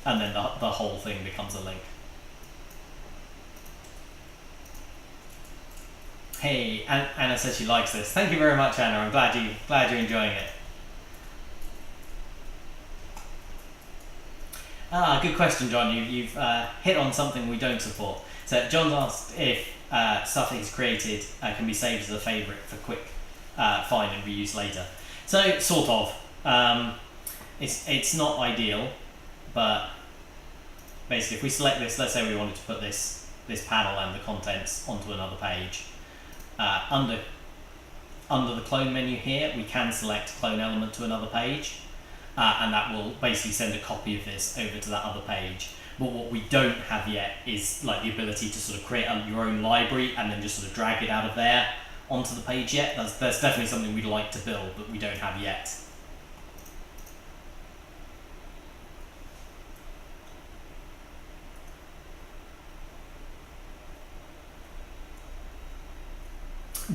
Speaker 1: and then the whole thing becomes a link. Hey, Anna says she likes this. Thank you very much, Anna. I'm glad you're enjoying it. Good question, John. You've hit on something we don't support. So John's asked if stuff that he's created can be saved as a favourite for quick find and reuse later. So sort of. It's not ideal, but basically if we select this, let's say we wanted to put this panel and the contents onto another page. Under the clone menu here, we can select clone element to another page, and that will basically send a copy of this over to that other page. But what we don't have yet is like the ability to sort of create your own library and then just sort of drag it out of there onto the page yet. That's definitely something we'd like to build, but we don't have yet.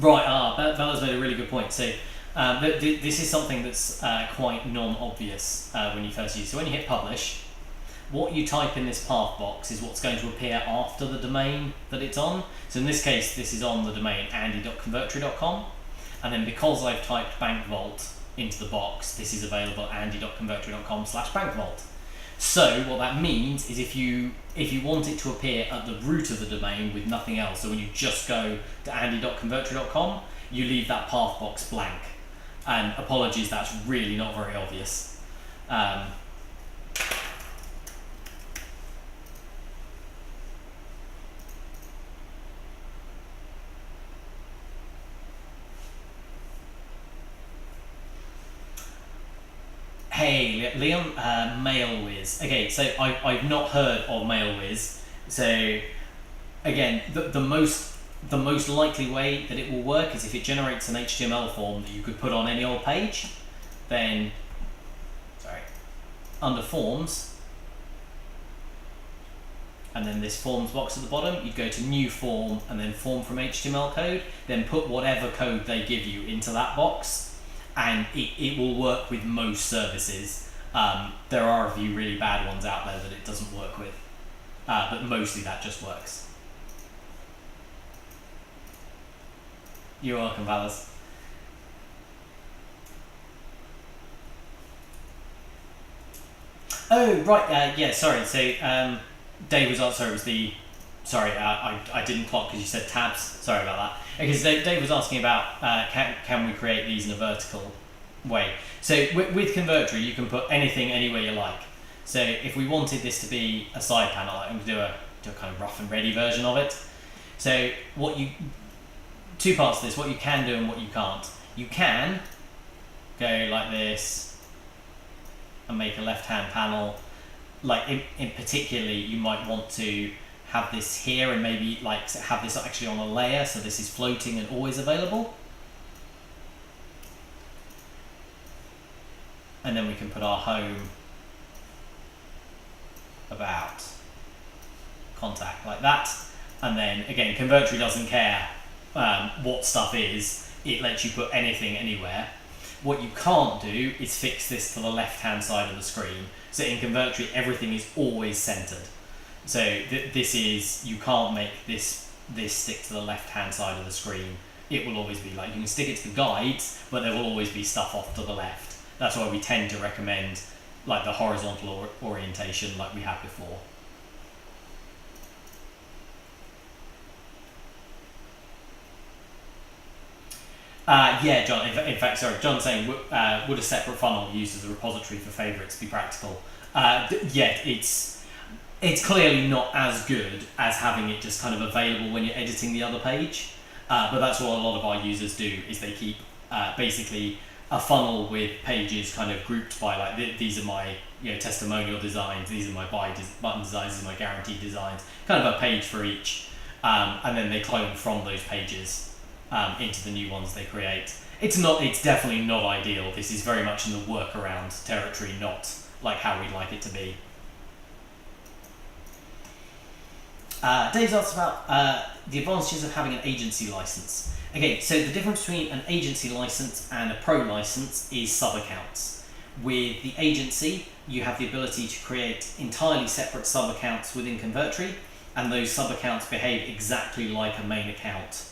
Speaker 1: Right, Bella's made a really good point. So this is something that's quite non-obvious when you first use it. So when you hit publish, what you type in this path box is what's going to appear after the domain that it's on. So in this case, this is on the domain andy.convertri.com. And then because I've typed bank vault into the box, this is available at andy.convertri.com/bankvault. So what that means is if you want it to appear at the root of the domain with nothing else, so when you just go to andy.convertri.com, you leave that path box blank. And apologies, that's really not very obvious. Hey, Leon, MailWiz. Okay, so I've not heard of MailWiz. So again, the most likely way that it will work is if it generates an HTML form that you could put on any old page. Then, under Forms, and then this Forms box at the bottom, you'd go to New Form and then Form from HTML code. Then put whatever code they give you into that box. And it will work with most services. There are a few really bad ones out there that it doesn't work with, but mostly that just works. You're welcome, Valas. Oh, right, yeah, sorry. So Dave was sorry, it was the... Sorry, I didn't clock because you said tabs. Sorry about that. Because Dave was asking about can we create these in a vertical way. So with Convertri, you can put anything anywhere you like. So if we wanted this to be a side panel, I'm going to do a kind of rough and ready version of it. So two parts of this, what you can do and what you can't. You can go like this and make a left-hand panel. Like in particularly, you might want to have this here and maybe like have this actually on a layer so this is floating and always available. And then we can put our home, about, contact like that. And then again, Convertri doesn't care what stuff is, it lets you put anything anywhere. What you can't do is fix this to the left hand side of the screen. So in Convertri everything is always centered. So this is, you can't make this stick to the left-hand side of the screen. It will always be like, you can stick it to the guides, but there will always be stuff off to the left. That's why we tend to recommend like the horizontal orientation like we had before. Yeah, John, in fact, sorry, John's saying, would a separate funnel used as a repository for favorites be practical? Yeah, it's clearly not as good as having it just kind of available when you're editing the other page, but that's what a lot of our users do, is they keep basically a funnel with pages kind of grouped by like, these are my testimonial designs, these are my button designs, these are my guaranteed designs, kind of a page for each, and then they clone from those pages into the new ones they create. It's definitely not ideal. This is very much in the workaround territory, not like how we'd like it to be. Dave's asked about the advantages of having an agency license. Okay, so the difference between an agency license and a pro license is sub-accounts. With the agency, you have the ability to create entirely separate sub-accounts within Convertri, and those sub-accounts behave exactly like a main account.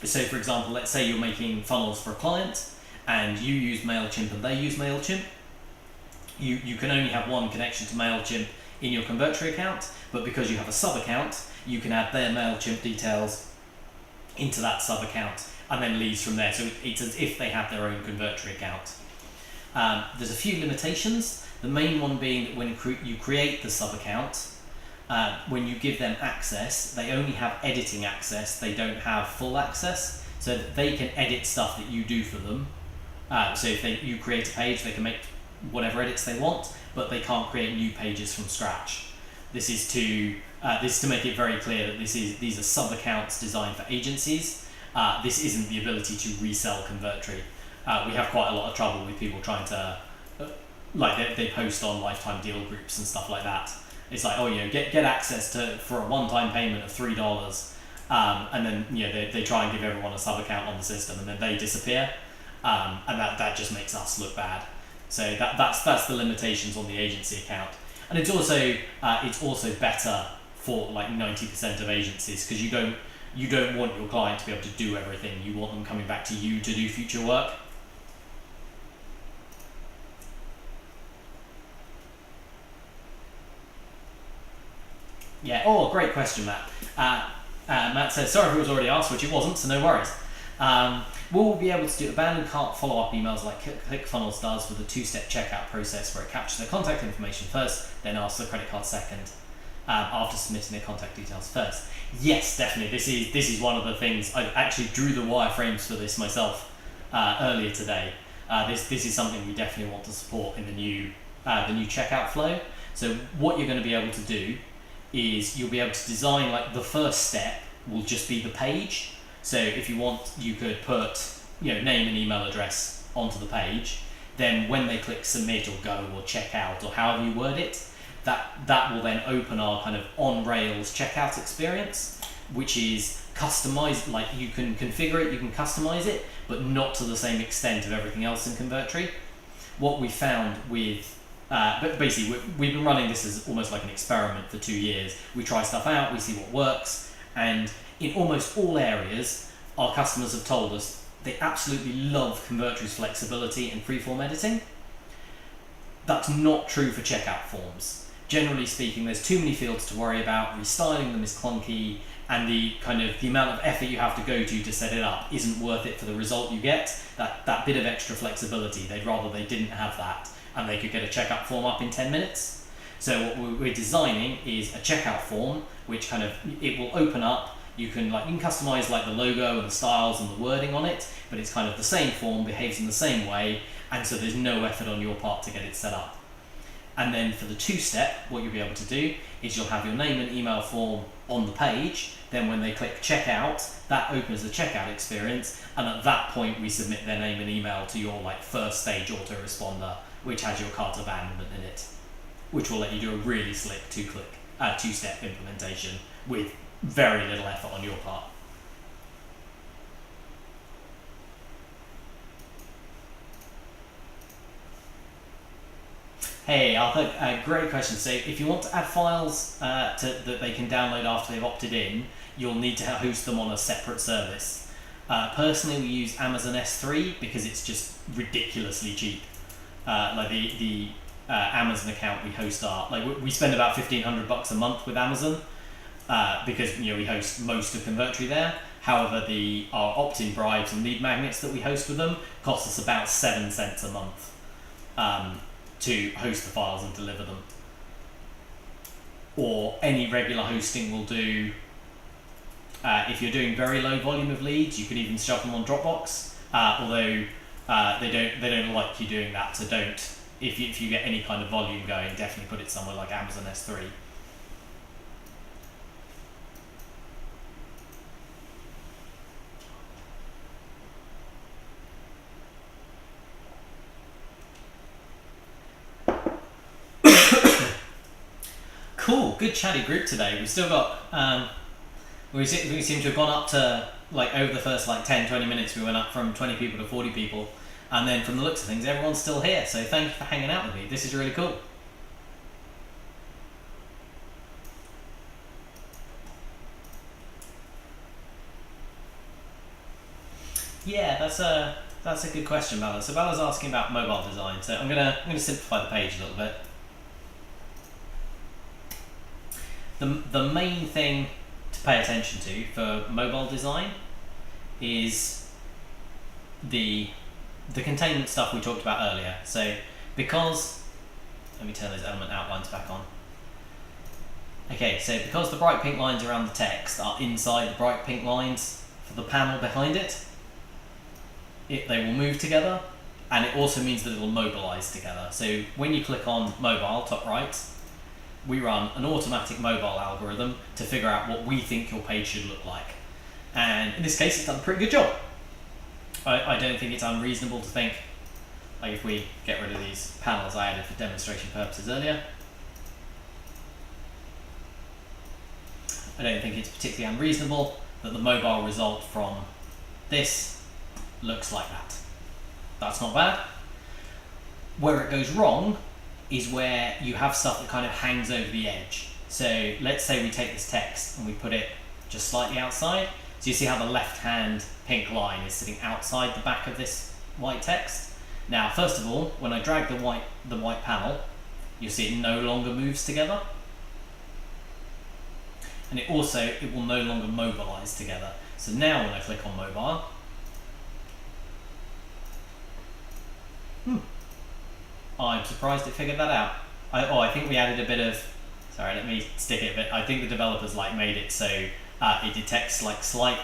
Speaker 1: So for example, let's say you're making funnels for a client, and you use MailChimp and they use MailChimp. You can only have one connection to MailChimp in your Convertri account, but because you have a sub-account, you can add their MailChimp details into that sub-account and then leads from there. So it's as if they have their own Convertri account. There's a few limitations. The main one being that when you create the sub-account, when you give them access, they only have editing access, they don't have full access, so that they can edit stuff that you do for them. So if you create a page, they can make whatever edits they want, but they can't create new pages from scratch. This is to make it very clear that these are sub-accounts designed for agencies. This isn't the ability to resell Convertri. We have quite a lot of trouble with people trying to, they post on lifetime deal groups and stuff like that. It's like, oh, get access for a one-time payment of $3, and then they try and give everyone a sub-account on the system, and then they disappear, and that just makes us look bad. So that's the limitations on the agency account, and it's also better for like 90% of agencies, because you don't want your client to be able to do everything. You want them coming back to you to do future work. Yeah, oh, great question, Matt. Matt says, sorry if it was already asked, which it wasn't, so no worries. We'll be able to do abandoned cart follow-up emails like ClickFunnels does with a two-step checkout process where it captures their contact information first, then asks the credit card second, after submitting their contact details first. Yes, definitely. This is one of the things. I actually drew the wireframes for this myself earlier today. This is something we definitely want to support in the new checkout flow. So what you're going to be able to do is you'll be able to design, like, the first step will just be the page. So if you want, you could put name and email address onto the page. Then when they click submit or go or check out or however you word it, that will then open our kind of on Rails checkout experience, which is customized. Like, you can configure it, you can customize it, but not to the same extent of everything else in Convertri. What we found with but basically, we've been running this as almost like an experiment for 2 years. We try stuff out, we see what works, and in almost all areas, our customers have told us they absolutely love Convertri's flexibility and freeform editing. That's not true for checkout forms. Generally speaking, there's too many fields to worry about, restyling them is clunky, and the amount of effort you have to go to set it up isn't worth it for the result you get. That bit of extra flexibility, they'd rather they didn't have that, and they could get a checkout form up in 10 minutes. So what we're designing is a checkout form, which it will open up. You can customize like the logo and the styles and the wording on it, but it's kind of the same form, behaves in the same way, and so there's no effort on your part to get it set up. And then for the two-step, what you'll be able to do is you'll have your name and email form on the page. Then when they click checkout, that opens the checkout experience, and at that point we submit their name and email to your first stage autoresponder, which has your cart abandonment in it, which will let you do a really slick two-step implementation with very little effort on your part. Hey Arthur, great question. So if you want to add files that they can download after they've opted in, you'll need to host them on a separate service. Personally, we use Amazon S3 because it's just ridiculously cheap. The Amazon account we host we spend about $1,500 a month with Amazon because we host most of Convertri there. However, our opt-in bribes and lead magnets that we host with them cost us about 7 cents a month to host the files and deliver them. Or any regular hosting will do. If you're doing very low volume of leads, you could even shove them on Dropbox. Although they don't like you doing that, so don't. If you get any kind of volume going, definitely put it somewhere like Amazon S3. Cool, good chatty group today. We've still got we seem to have gone up to like over the first like 10-20 minutes, we went up from 20 people to 40 people, and then from the looks of things, everyone's still here. So thank you for hanging out with me. This is really cool. Yeah, that's a good question, Bella. So Bella's asking about mobile design. So I'm gonna simplify the page a little bit. The main thing to pay attention to for mobile design is the containment stuff we talked about earlier. So because, let me turn those element outlines back on. Okay, so because the bright pink lines around the text are inside the bright pink lines for the panel behind it, they will move together, and it also means that it will mobilize together. So when you click on mobile, top right, we run an automatic mobile algorithm to figure out what we think your page should look like. And in this case, it's done a pretty good job. I don't think it's unreasonable to think, like if we get rid of these panels I added for demonstration purposes earlier, I don't think it's particularly unreasonable that the mobile result from this looks like that. That's not bad. Where it goes wrong is where you have stuff that kind of hangs over the edge. So let's say we take this text and we put it just slightly outside. So you see how the left-hand pink line is sitting outside the back of this white text. Now, first of all, when I drag the white panel, you'll see it no longer moves together. And it will no longer mobilize together. So now when I click on mobile, I'm surprised it figured that out. I think we added a bit of, sorry, let me stick it a bit. I think the developers made it so it detects slight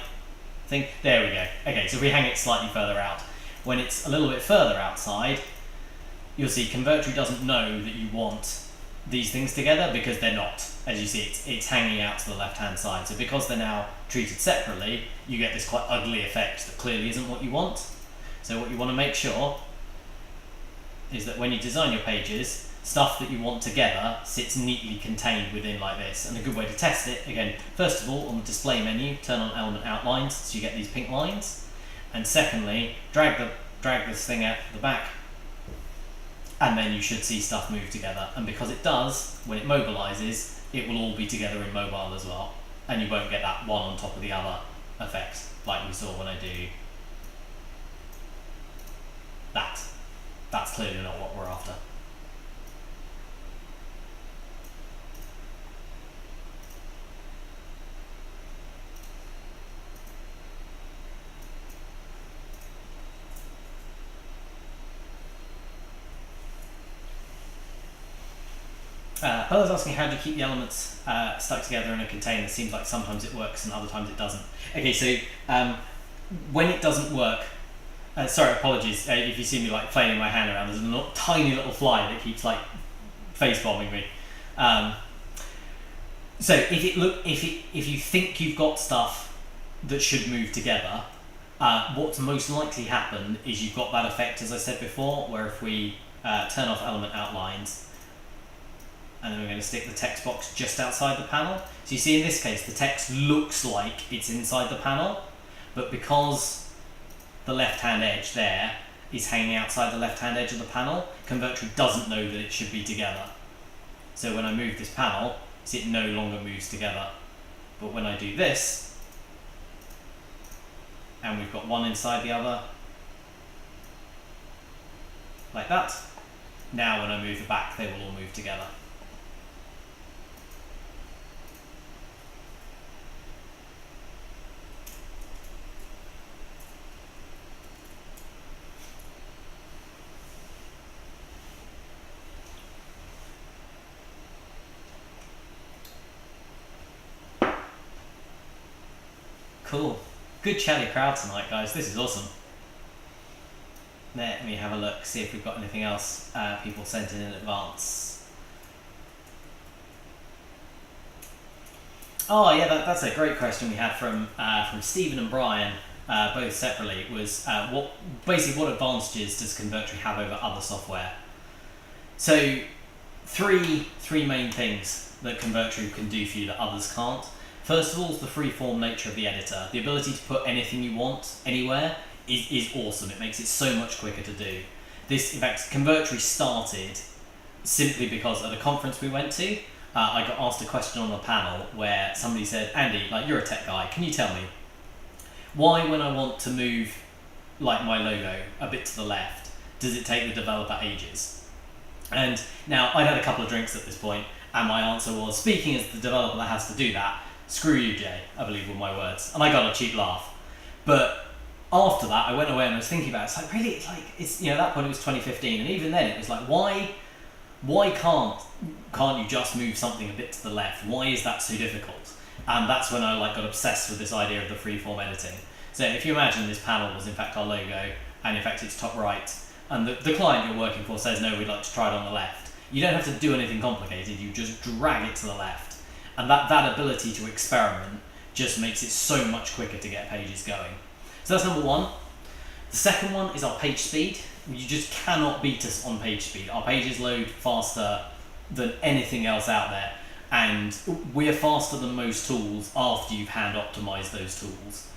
Speaker 1: thing. There we go. Okay, so if we hang it slightly further out, when it's a little bit further outside, you'll see Convertri doesn't know that you want these things together because they're not. As you see, it's hanging out to the left-hand side. So because they're now treated separately, you get this quite ugly effect that clearly isn't what you want. So what you want to make sure is that when you design your pages, stuff that you want together sits neatly contained within like this. And a good way to test it, again, first of all, on the display menu, turn on element outlines so you get these pink lines. And secondly, drag this thing out the back, and then you should see stuff move together. And because it does, when it mobilizes, it will all be together in mobile as well. And you won't get that one on top of the other effect like we saw when I do that. That's clearly not what we're after. Bella's asking, how do you keep the elements stuck together in a container? It seems like sometimes it works and other times it doesn't. Okay, so when it doesn't work, sorry, apologies if you see me flailing my hand around. There's a tiny little fly that keeps face bombing me. So if you think you've got stuff that should move together, what's most likely happen is you've got that effect, as I said before, where if we turn off element outlines, and then we're going to stick the text box just outside the panel. So you see in this case, the text looks like it's inside the panel, but because the left-hand edge there is hanging outside the left-hand edge of the panel, Convertri doesn't know that it should be together. So when I move this panel, see, it no longer moves together. But when I do this, and we've got one inside the other, like that, now when I move the back, they will all move together. Cool. Good chatty crowd tonight, guys. This is awesome. Let me have a look, see if we've got anything else people sent in advance. Oh yeah, that's a great question we had from Stephen and Brian, both separately. Was what advantages does Convertri have over other software? So three main things that Convertri can do for you that others can't. First of all, is the freeform nature of the editor. The ability to put anything you want anywhere is awesome. It makes it so much quicker to do. This, in fact, Convertri started simply because at a conference we went to, I got asked a question on the panel where somebody said, Andy, like, you're a tech guy, can you tell me why, when I want to move like my logo a bit to the left, does it take the developer ages? And now I'd had a couple of drinks at this point, and my answer was, speaking as the developer that has to do that, screw you, Jay, I believe were my words. And I got a cheap laugh. But after that, I went away and I was thinking about it. It's like, really, it's like, it's, at that point it was 2015, and even then it was like, why can't you just move something a bit to the left? Why is that so difficult? And that's when I got obsessed with this idea of the freeform editing. So if you imagine this panel was in fact our logo, and in fact it's top right, and the client you're working for says, no, we'd like to try it on the left. You don't have to do anything complicated, you just drag it to the left. And that ability to experiment just makes it so much quicker to get pages going. So that's number one. The second one is our page speed. You just cannot beat us on page speed. Our pages load faster than anything else out there, and we're faster than most tools after you've hand optimized those tools.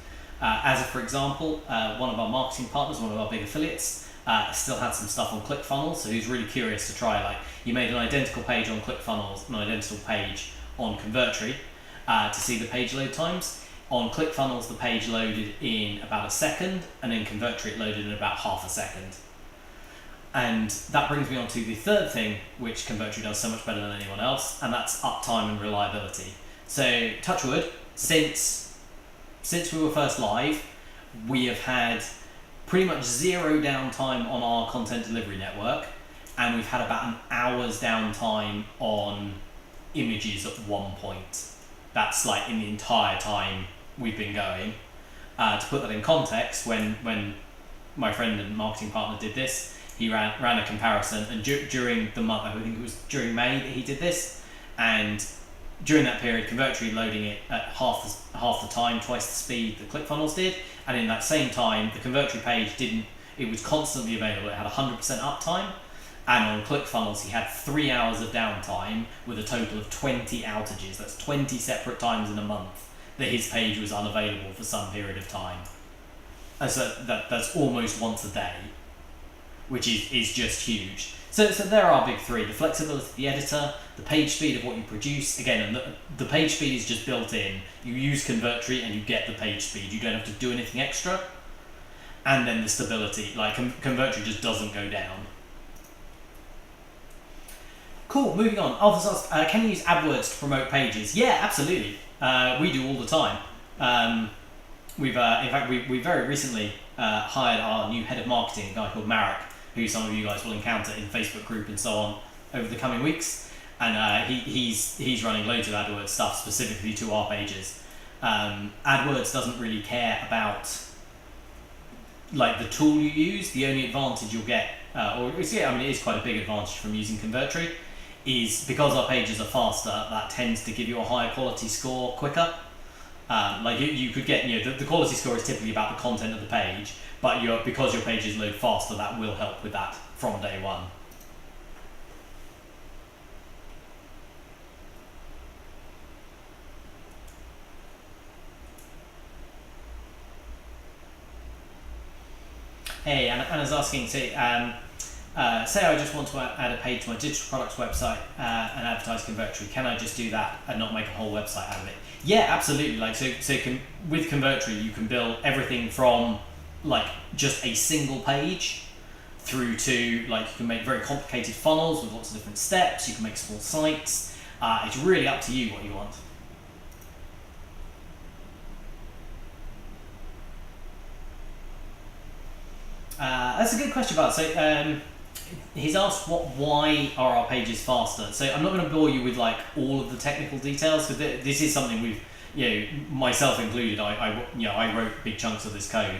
Speaker 1: For example, one of our marketing partners, one of our big affiliates, still had some stuff on ClickFunnels, so he's really curious to try, you made an identical page on ClickFunnels, an identical page on Convertri to see the page load times. On ClickFunnels, the page loaded in about a second, and in Convertri it loaded in about half a second. And that brings me on to the third thing, which Convertri does so much better than anyone else, and that's uptime and reliability. So, touch wood, since we were first live, we have had pretty much zero downtime on our content delivery network, and we've had about an hour's downtime on images at one point. That's in the entire time we've been going. To put that in context, when my friend and marketing partner did this, he ran a comparison, and during the month, I think it was during May that he did this, and during that period, Convertri loading it at half the time, twice the speed that ClickFunnels did, and in that same time, the Convertri page it was constantly available, it had 100% uptime, and on ClickFunnels he had 3 hours of downtime with a total of 20 outages. That's 20 separate times in a month that his page was unavailable for some period of time. And so that's almost once a day, which is just huge. So there are our big three: the flexibility of the editor, the page speed of what you produce. Again, and the page speed is just built in. You use Convertri and you get the page speed. You don't have to do anything extra. And then the stability, Convertri just doesn't go down. Cool, moving on. Others ask, can you use AdWords to promote pages? Yeah, absolutely. We do all the time. We very recently hired our new head of marketing, a guy called Marek, who some of you guys will encounter in Facebook group and so on over the coming weeks. And he's running loads of AdWords stuff specifically to our pages. AdWords doesn't really care about the tool you use. The only advantage you'll get, it is quite a big advantage from using Convertri, is because our pages are faster, that tends to give you a higher quality score quicker. You could get, the quality score is typically about the content of the page, but because your pages load faster, that will help with that from day one. Hey, Anna's asking, say I just want to add a page to my digital products website and advertise Convertri. Can I just do that and not make a whole website out of it? Yeah, absolutely. With Convertri, you can build everything from just a single page through to you can make very complicated funnels with lots of different steps. You can make small sites. It's really up to you what you want. That's a good question, Bart. So he's asked why are our pages faster. So I'm not going to bore you with all of the technical details, because this is something we've, myself included, I wrote big chunks of this code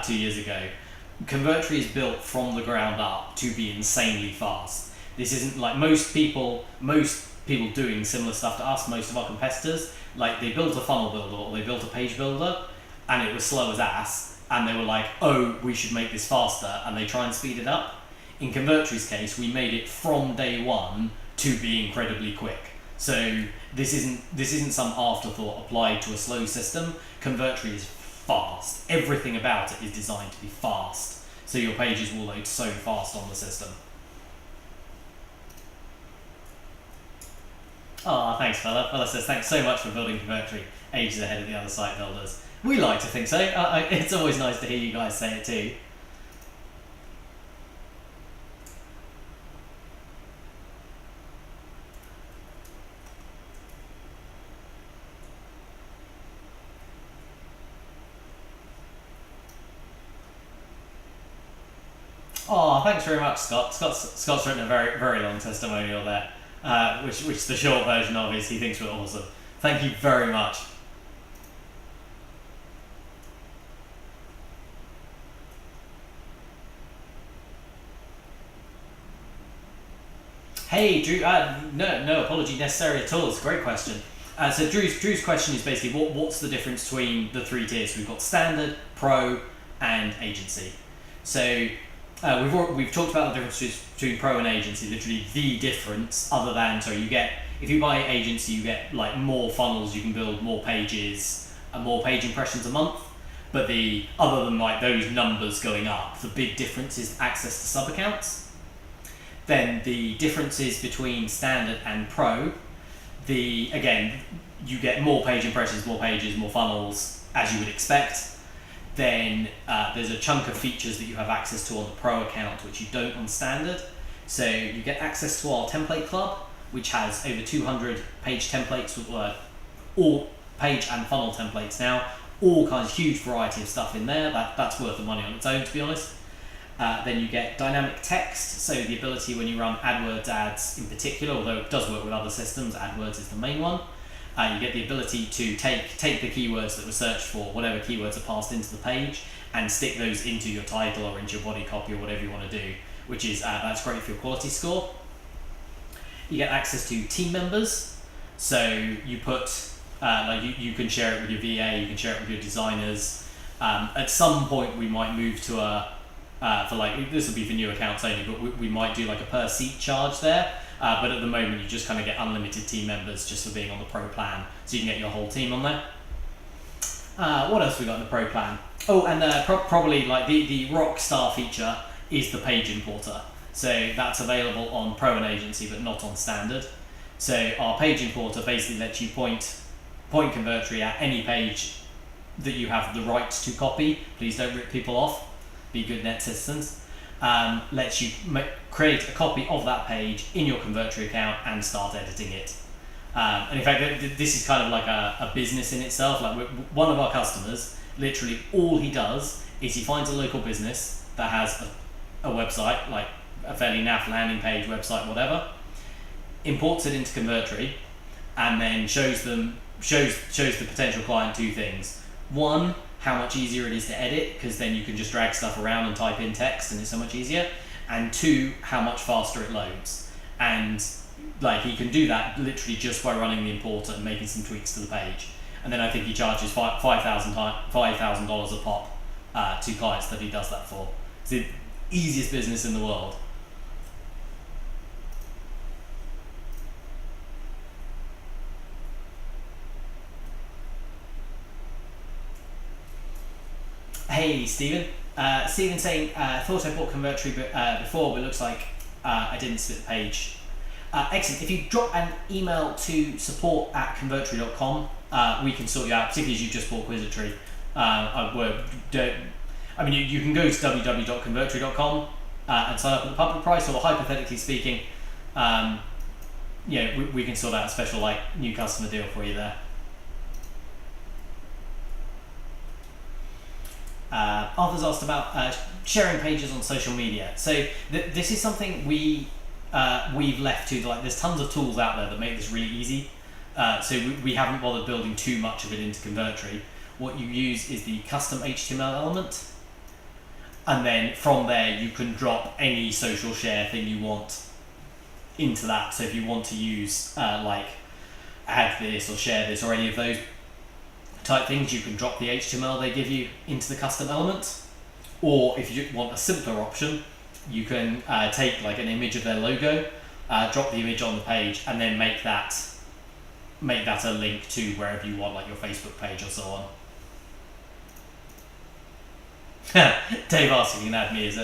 Speaker 1: 2 years ago. Convertri is built from the ground up to be insanely fast. This isn't like most people doing similar stuff to us, most of our competitors. They built a funnel builder or they built a page builder and it was slow as ass, and they were like, oh, we should make this faster, and they try and speed it up. In Convertri's case, we made it from day one to be incredibly quick. So this isn't some afterthought applied to a slow system. Convertri is fast. Everything about it is designed to be fast. So your pages will load so fast on the system. Oh, thanks, fella. Fella says, thanks so much for building Convertri ages ahead of the other site builders. We like to think so. It's always nice to hear you guys say it too. Oh, thanks very much, Scott. Scott's written a very, very long testimonial there, which the short version of is he thinks we're awesome. Thank you very much. Hey, Drew. No apology necessary at all. It's a great question. So Drew's question is basically what's the difference between the three tiers? We've got standard, pro, and agency. So we've talked about the difference between pro and agency. Literally the difference, other than you get, if you buy agency, you get like more funnels. You can build more pages and more page impressions a month. But other than like those numbers going up, the big difference is access to sub accounts. Then the differences between standard and pro, again, you get more page impressions, more pages, more funnels, as you would expect. Then there's a chunk of features that you have access to on the pro account, which you don't on standard. So you get access to our template club, which has over 200 page templates, all page and funnel templates now, all kinds of huge variety of stuff in there. That's worth the money on its own, to be honest. Then you get dynamic text, so the ability when you run AdWords ads in particular, although it does work with other systems, AdWords is the main one. You get the ability to take the keywords that were searched for, whatever keywords are passed into the page, and stick those into your title or into your body copy or whatever you want to do, which is that's great for your quality score. You get access to team members, so you put you can share it with your VA, you can share it with your designers. At some point we might move to this will be for new accounts only, but we might do like a per seat charge there. But at the moment, you just kind of get unlimited team members just for being on the pro plan, so you can get your whole team on there. What else we got in the pro plan? Oh, and probably like the rock star feature is the page importer. So that's available on pro and agency, but not on standard. So our page importer basically lets you point Convertri at any page that you have the right to copy. Please don't rip people off. Be good net citizens. Lets you create a copy of that page in your Convertri account and start editing it. And in fact, this is kind of like a business in itself. Like one of our customers, literally all he does is he finds a local business that has a website, like a fairly naff landing page, website, whatever, imports it into Convertri, and then shows the potential client two things. One, how much easier it is to edit, because then you can just drag stuff around and type in text and it's so much easier. And two, how much faster it loads. And like he can do that literally just by running the importer and making some tweaks to the page. And then I think he charges $5,000 a pop to clients that he does that for. It's the easiest business in the world. Hey, Stephen. Stephen saying, thought I bought Convertri before, but looks like I didn't split the page. Excellent. If you drop an email to support@convertri.com, we can sort you out, particularly as you just bought Quizitry. You can go to www.convertri.com and sign up at the public price, or hypothetically speaking, we can sort out a special new customer deal for you there. Arthur's asked about sharing pages on social media. So this is something we've left to, there's tons of tools out there that make this really easy. So we haven't bothered building too much of it into Convertri. What you use is the custom HTML element, and then from there you can drop any social share thing you want into that. So if you want to use add this or share this or any of those type things, you can drop the HTML they give you into the custom element. Or if you want a simpler option, you can take an image of their logo, drop the image on the page, and then make that make that a link to wherever you want, like your Facebook page or so on. Dave asked if you can add me as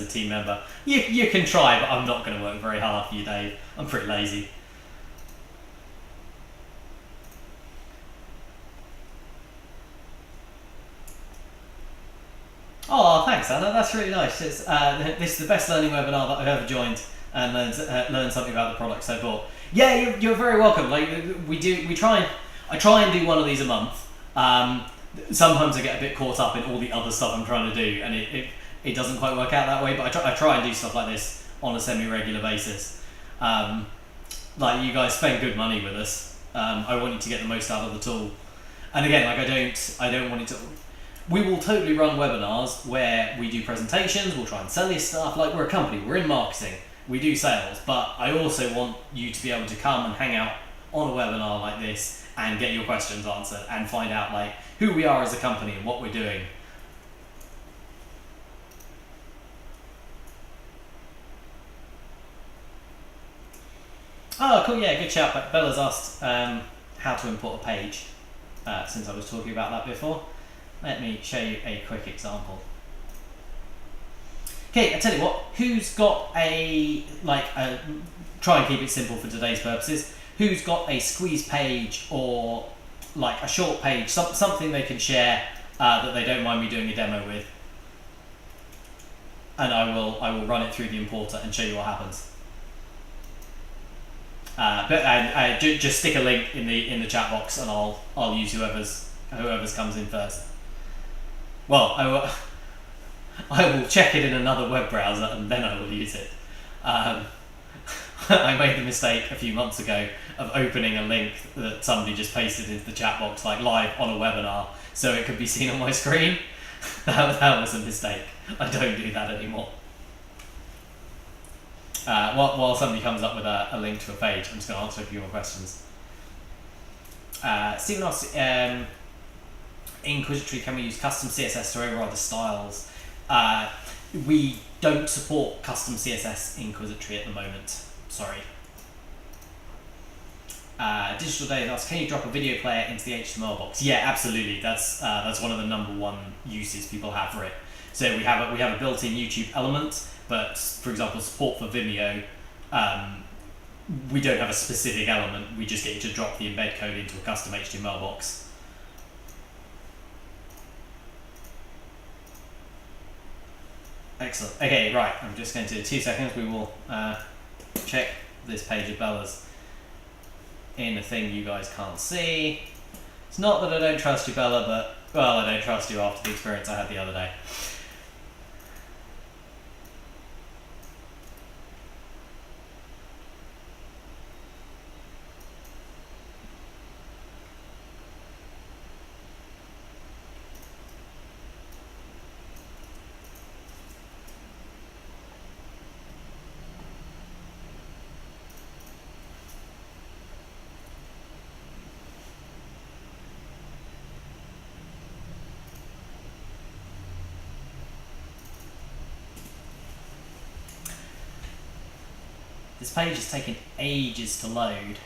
Speaker 1: a team member. You can try, but I'm not going to work very hard for you, Dave. I'm pretty lazy. Oh, thanks, Anna. That's really nice. It's, this is the best learning webinar that I've ever joined, and learned something about the products I bought. Yeah, you're very welcome. Like I try and do one of these a month. Sometimes I get a bit caught up in all the other stuff I'm trying to do, and it doesn't quite work out that way. But I try and do stuff like this on a semi-regular basis. Like, you guys spend good money with us. I want you to get the most out of the tool. And again, like I don't want it to. We will totally run webinars where we do presentations. We'll try and sell you stuff. Like, we're a company. We're in marketing. We do sales. But I also want you to be able to come and hang out on a webinar like this and get your questions answered and find out like who we are as a company and what we're doing. Oh, cool. Yeah, good shout. But Bella's asked how to import a page, since I was talking about that before. Let me show you a quick example. Okay, I tell you what. Who's got try and keep it simple for today's purposes. Who's got a squeeze page or like a short page, something they can share that they don't mind me doing a demo with, and I will run it through the importer and show you what happens. Just stick a link in the chat box, and I'll use whoever's comes in first. Well, I will check it in another web browser and then I will use it. I made the mistake a few months ago of opening a link that somebody just pasted into the chat box, like live on a webinar, so it could be seen on my screen. That was a mistake. I don't do that anymore. While somebody comes up with a link to a page, I'm just going to answer a few more questions. Stephen asks, in Convertri, can we use custom CSS to override the styles? We don't support custom CSS in Convertri at the moment. Sorry. Digital Dave asks, can you drop a video player into the HTML box? Yeah, absolutely. That's one of the #1 uses people have for it. So we have a built-in YouTube element, but for example, support for Vimeo, we don't have a specific element. We just get you to drop the embed code into a custom HTML box. Excellent. Okay, right. I'm just going to 2 seconds. We will check this page of Bella's in a thing you guys can't see. It's not that I don't trust you, Bella, but well, I don't trust you after the experience I had the other day. This page is taking ages to load.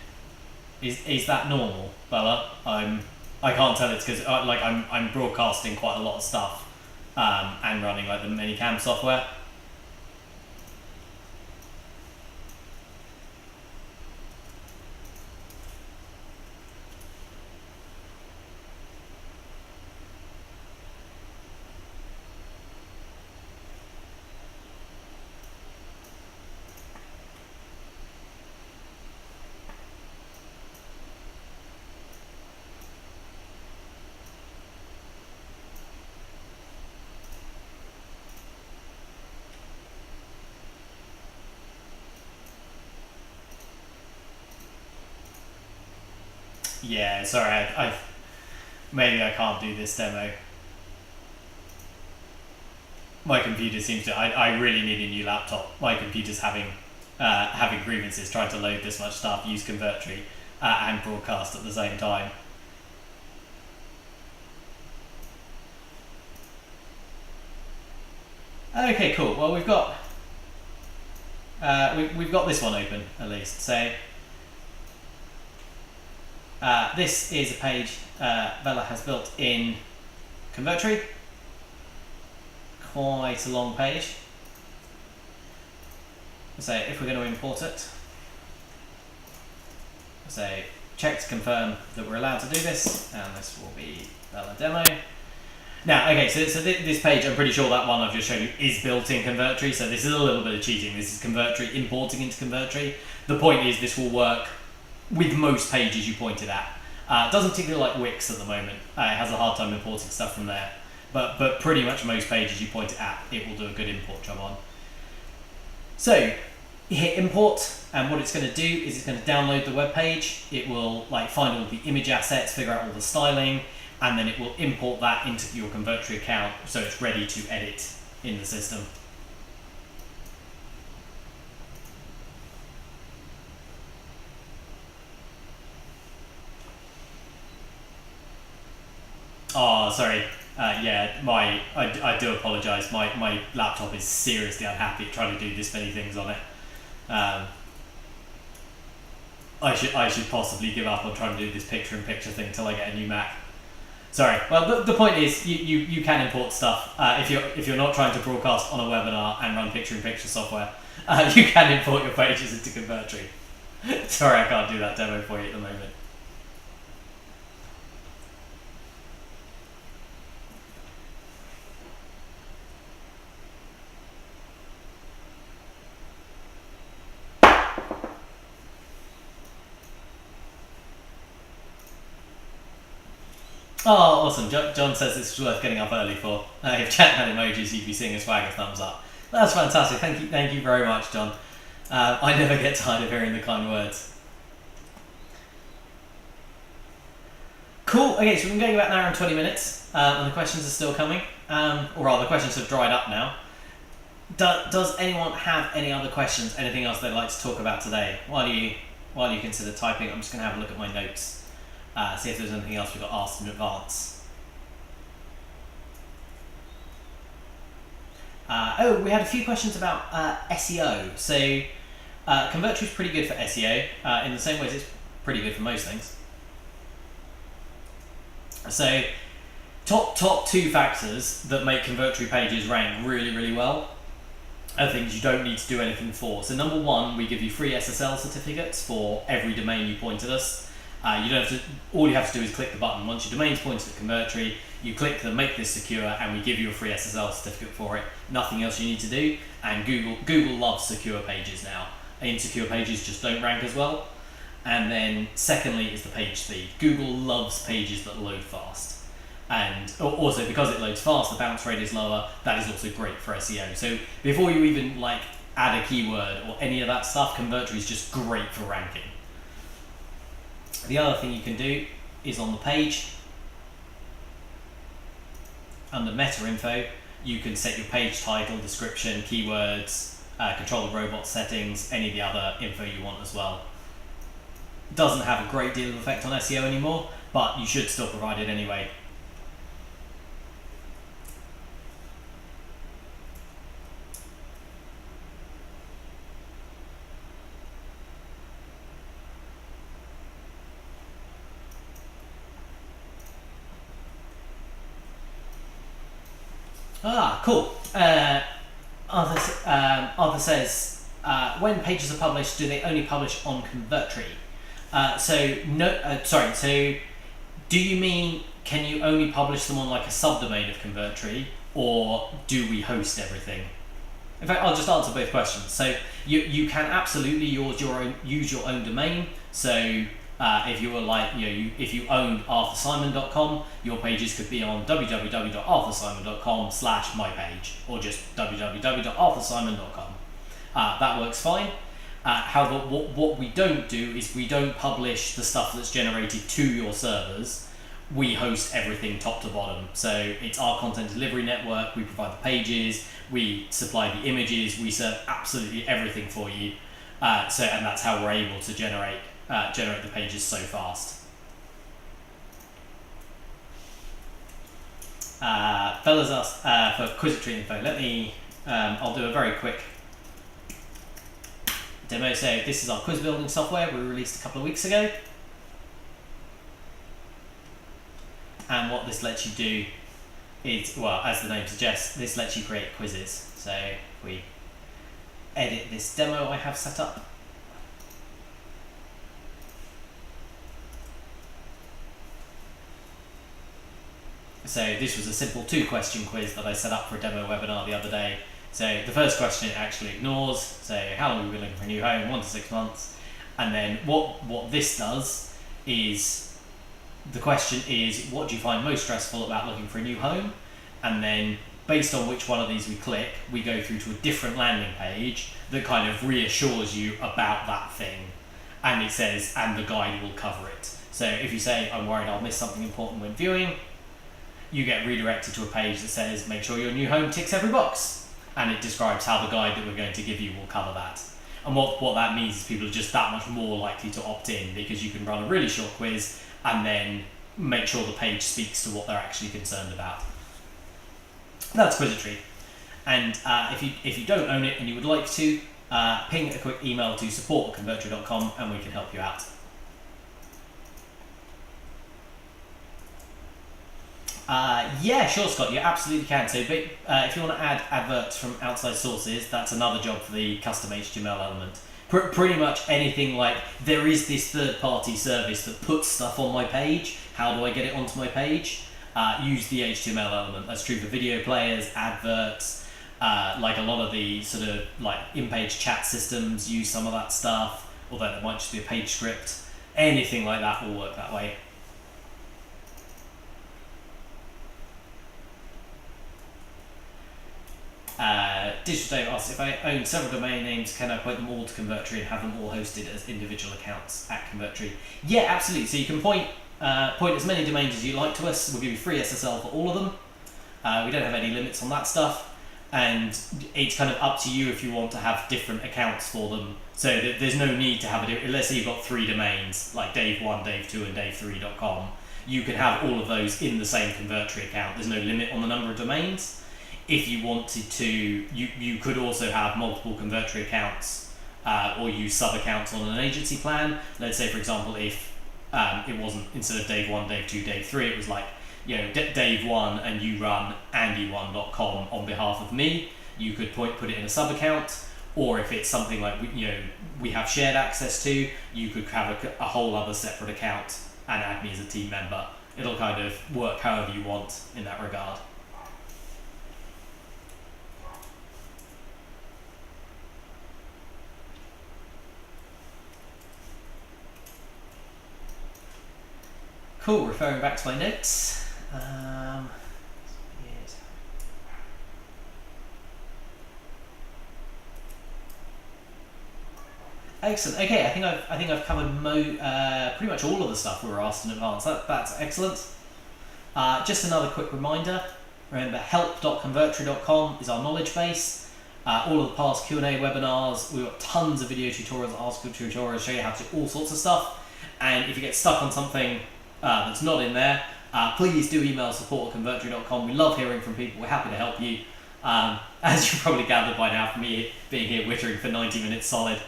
Speaker 1: Is that normal, Bella? I can't tell. It's because I'm broadcasting quite a lot of stuff and running like the Minicam software. Yeah, sorry, maybe I can't do this demo. My computer seems to. I really need a new laptop. My computer's having grievances trying to load this much stuff, use Convertri, and broadcast at the same time. Okay, cool. Well, we've got this one open at least. So this is a page Bella has built in Convertri. Quite a long page. So if we're going to import it, say check to confirm that we're allowed to do this, and this will be Bella demo. Now, okay, so this page, I'm pretty sure that one I've just shown you is built in Convertri, so this is a little bit of cheating. This is Convertri importing into Convertri. The point is this will work with most pages you pointed at. It doesn't particularly like Wix at the moment. It has a hard time importing stuff from there. But pretty much most pages you point it at, it will do a good import job on. So you hit import, and what it's going to do is it's going to download the web page. It will find all the image assets, figure out all the styling, and then it will import that into your Convertri account so it's ready to edit in the system. Oh, sorry. Yeah, I do apologise. My laptop is seriously unhappy at trying to do this many things on it. I should possibly give up on trying to do this picture-in-picture thing till I get a new Mac. Sorry. Well, the point is you can import stuff if you're not trying to broadcast on a webinar and run picture-in-picture software. You can import your pages into Convertri. Sorry, I can't do that demo for you at the moment. Oh, awesome. John says this is worth getting up early for. If chat had emojis, you'd be seeing a swagger thumbs up. That's fantastic. Thank you very much, John. I never get tired of hearing the kind words. Cool. Okay, so we've been going about an hour and 20 minutes, and the questions are still coming. Or rather, the questions have dried up now. Does anyone have any other questions? Anything else they'd like to talk about today? While you consider typing, I'm just going to have a look at my notes. See if there's anything else we got asked in advance. We had a few questions about SEO. So Convertri is pretty good for SEO in the same way as it's pretty good for most things. So top two factors that make Convertri pages rank really, really well are things you don't need to do anything for. So number one, we give you free SSL certificates for every domain you point at us. You don't have to. All you have to do is click the button. Once your domain's pointed at Convertri, you click the make this secure, and we give you a free SSL certificate for it. Nothing else you need to do. And Google loves secure pages now. Insecure pages just don't rank as well. And then secondly is the page speed. Google loves pages that load fast. And also because it loads fast, the bounce rate is lower. That is also great for SEO. So before you even add a keyword or any of that stuff, Convertri is just great for ranking. The other thing you can do is on the page, under meta info, you can set your page title, description, keywords, control the robot settings, any of the other info you want as well. Doesn't have a great deal of effect on SEO anymore, but you should still provide it anyway. Cool. Arthur says, when pages are published, do they only publish on Convertri? So do you mean can you only publish them on a subdomain of Convertri, or do we host everything? In fact, I'll just answer both questions. So you can absolutely use your own domain. So if you were if you owned arthursimon.com, your pages could be on www.arthursimon.com/mypage, or just www.arthursimon.com. That works fine. However, what we don't do is we don't publish the stuff that's generated to your servers. We host everything top to bottom. So it's our content delivery network. We provide the pages. We supply the images. We serve absolutely everything for you. And that's how we're able to generate the pages so fast. Fellas asked for Quizitry info. I'll do a very quick demo. So this is our quiz building software we released a couple of weeks ago. And what this lets you do is, well, as the name suggests, this lets you create quizzes. So if we edit this demo I have set up, so this was a simple 2-question quiz that I set up for a demo webinar the other day. So the first question it actually ignores, so how long have you been looking for a new home? 1 to 6 months. And then what this does is, the question is, what do you find most stressful about looking for a new home? And then based on which one of these we click, we go through to a different landing page that kind of reassures you about that thing. And it says, and the guide will cover it. So if you say, I'm worried I'll miss something important when viewing, you get redirected to a page that says, make sure your new home ticks every box. And it describes how the guide that we're going to give you will cover that. And what that means is people are just that much more likely to opt in, because you can run a really short quiz and then make sure the page speaks to what they're actually concerned about. That's Convertri. And if you don't own it and you would like to, ping a quick email to support@convertri.com and we can help you out. Yeah, sure, Scott, you absolutely can. So if you want to add adverts from outside sources, that's another job for the custom HTML element. Pretty much anything like, there is this third-party service that puts stuff on my page, how do I get it onto my page? Use the HTML element. That's true for video players, adverts, like a lot of the sort of like in-page chat systems use some of that stuff, although that might just be a page script. Anything like that will work that way. Digital Dave asks, if I own several domain names, can I point them all to Convertri and have them all hosted as individual accounts at Convertri? Yeah, absolutely. So you can point as many domains as you like to us. We'll give you free SSL for all of them. We don't have any limits on that stuff. And it's kind of up to you if you want to have different accounts for them. So there's no need to have let's say you've got 3 domains, like Dave1, Dave2, and Dave3.com. You can have all of those in the same Convertri account. There's no limit on the number of domains. If you wanted to, you could also have multiple Convertri accounts or use sub-accounts on an agency plan. Let's say, for example, if it wasn't, instead of Dave1, Dave2, Dave3, it was like, you know, Dave1 and you run Andy1.com on behalf of me, you could put it in a sub-account. Or if it's something like, we have shared access to, you could have a whole other separate account and add me as a team member. It'll kind of work however you want in that regard. Cool, referring back to my notes. Excellent. Okay, I think I've covered pretty much all of the stuff we were asked in advance. That's excellent. Just another quick reminder. Remember, help.convertri.com is our knowledge base. All of the past Q&A webinars, we've got tons of video tutorials, article tutorials, show you how to do all sorts of stuff. And if you get stuck on something that's not in there, please do email support@convertri.com. We love hearing from people. We're happy to help you. As you probably gathered by now from me being here wittering for 90 minutes solid,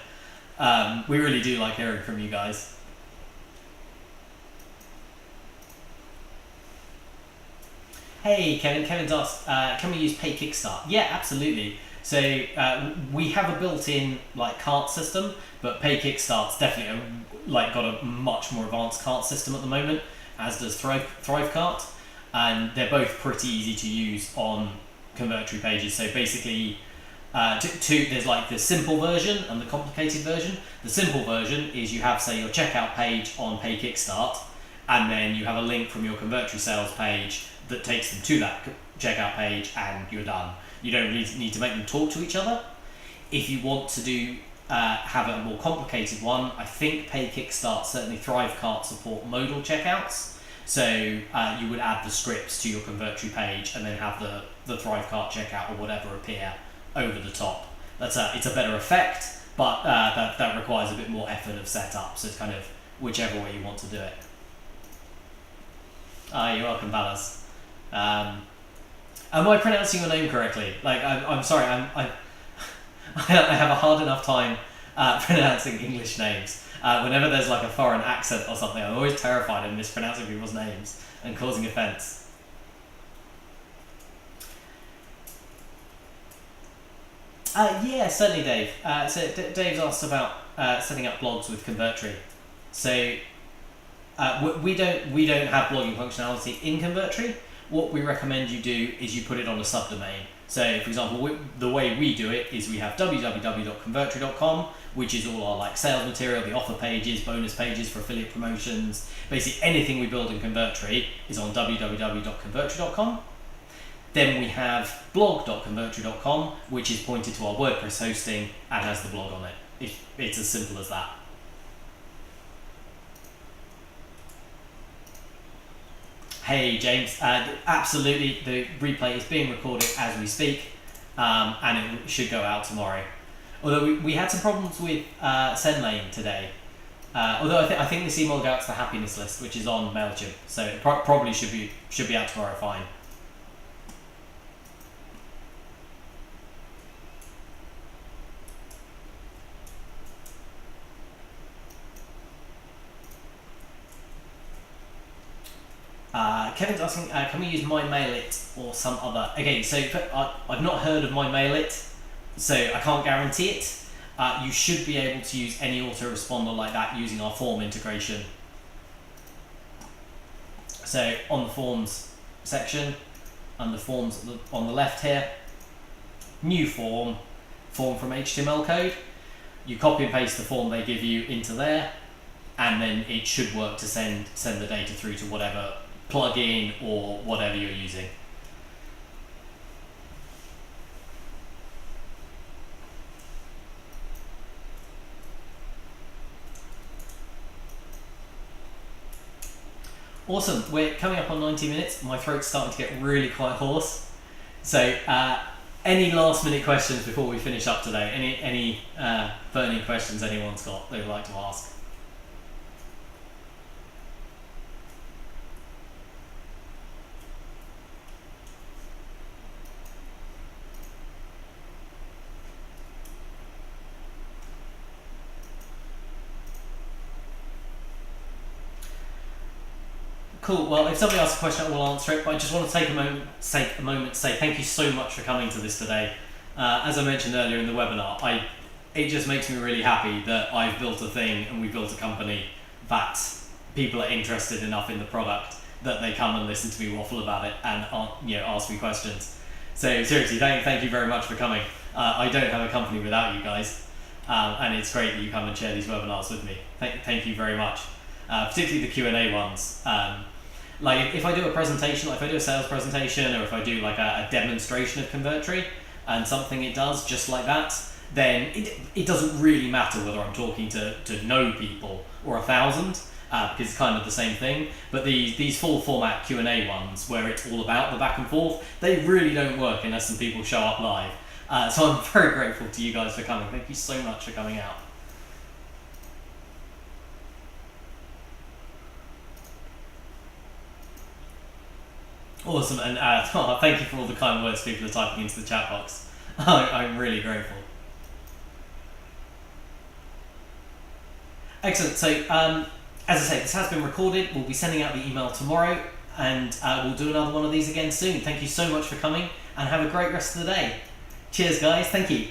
Speaker 1: we really do like hearing from you guys. Hey, Kevin's asked, can we use Pay Kickstart? Yeah, absolutely. So we have a built-in like cart system, but Pay Kickstart's definitely got a much more advanced cart system at the moment, as does Thrivecart, and they're both pretty easy to use on Convertri pages. So basically, there's like the simple version and the complicated version. The simple version is you have, say, your checkout page on Pay Kickstart, and then you have a link from your Convertri sales page that takes them to that checkout page, and you're done. You don't need to make them talk to each other. If you want to do have a more complicated one, I think Pay Kickstart, certainly Thrivecart, support modal checkouts. So you would add the scripts to your Convertri page and then have the Thrivecart checkout or whatever appear over the top. It's a better effect, but that requires a bit more effort of setup. So it's kind of whichever way you want to do it. You're welcome, Ballas. Am I pronouncing your name correctly? Like, I'm sorry, I have a hard enough time pronouncing English names. Whenever there's like a foreign accent or something, I'm always terrified of mispronouncing people's names. and causing offence. Yeah, certainly, Dave. So Dave's asked about setting up blogs with Convertri. So we don't have blogging functionality in Convertri. What we recommend you do is you put it on a subdomain. So, for example, the way we do it is we have www.convertri.com, which is all our like sales material, the offer pages, bonus pages for affiliate promotions. Basically, anything we build in Convertri is on www.convertri.com. Then we have blog.convertri.com, which is pointed to our WordPress hosting and has the blog on it. It's as simple as that. Hey James, absolutely, the replay is being recorded as we speak, and it should go out tomorrow. Although we had some problems with SendLane today. Although I think this email will go out to the happiness list, which is on MailChimp, so it probably should be out tomorrow fine. Kevin's asking, can we use MyMailIt or some other? Again, so I've not heard of MyMailIt, so I can't guarantee it. You should be able to use any autoresponder like that using our form integration. So on the forms section, under forms on the left here, new form from HTML code. You copy and paste the form they give you into there, and then it should work to send the data through to whatever plugin or whatever you're using. Awesome, we're coming up on 90 minutes. My throat's starting to get really quite hoarse. So any last minute questions before we finish up today? Any burning questions anyone's got they would like to ask? Cool. Well, if somebody asks a question, I will answer it. But I just want to take a moment to say thank you so much for coming to this today. As I mentioned earlier in the webinar, it just makes me really happy that I've built a thing and we've built a company that people are interested enough in the product that they come and listen to me waffle about it and ask me questions. So seriously, thank you very much for coming. I don't have a company without you guys, and it's great that you come and share these webinars with me. Thank you very much. Particularly the Q&A ones. Like if I do a presentation, like if I do a sales presentation, or if I do like a demonstration of Convertri and something it does just like that, then it doesn't really matter whether I'm talking to no people or 1,000, because it's kind of the same thing. But these full format Q&A ones where it's all about the back and forth, they really don't work unless some people show up live. So I'm very grateful to you guys for coming. Thank you so much for coming out. Awesome, and thank you for all the kind words people are typing into the chat box. I'm really grateful. Excellent, so as I say, this has been recorded. We'll be sending out the email tomorrow, and we'll do another one of these again soon. Thank you so much for coming, and have a great rest of the day. Cheers guys, thank you.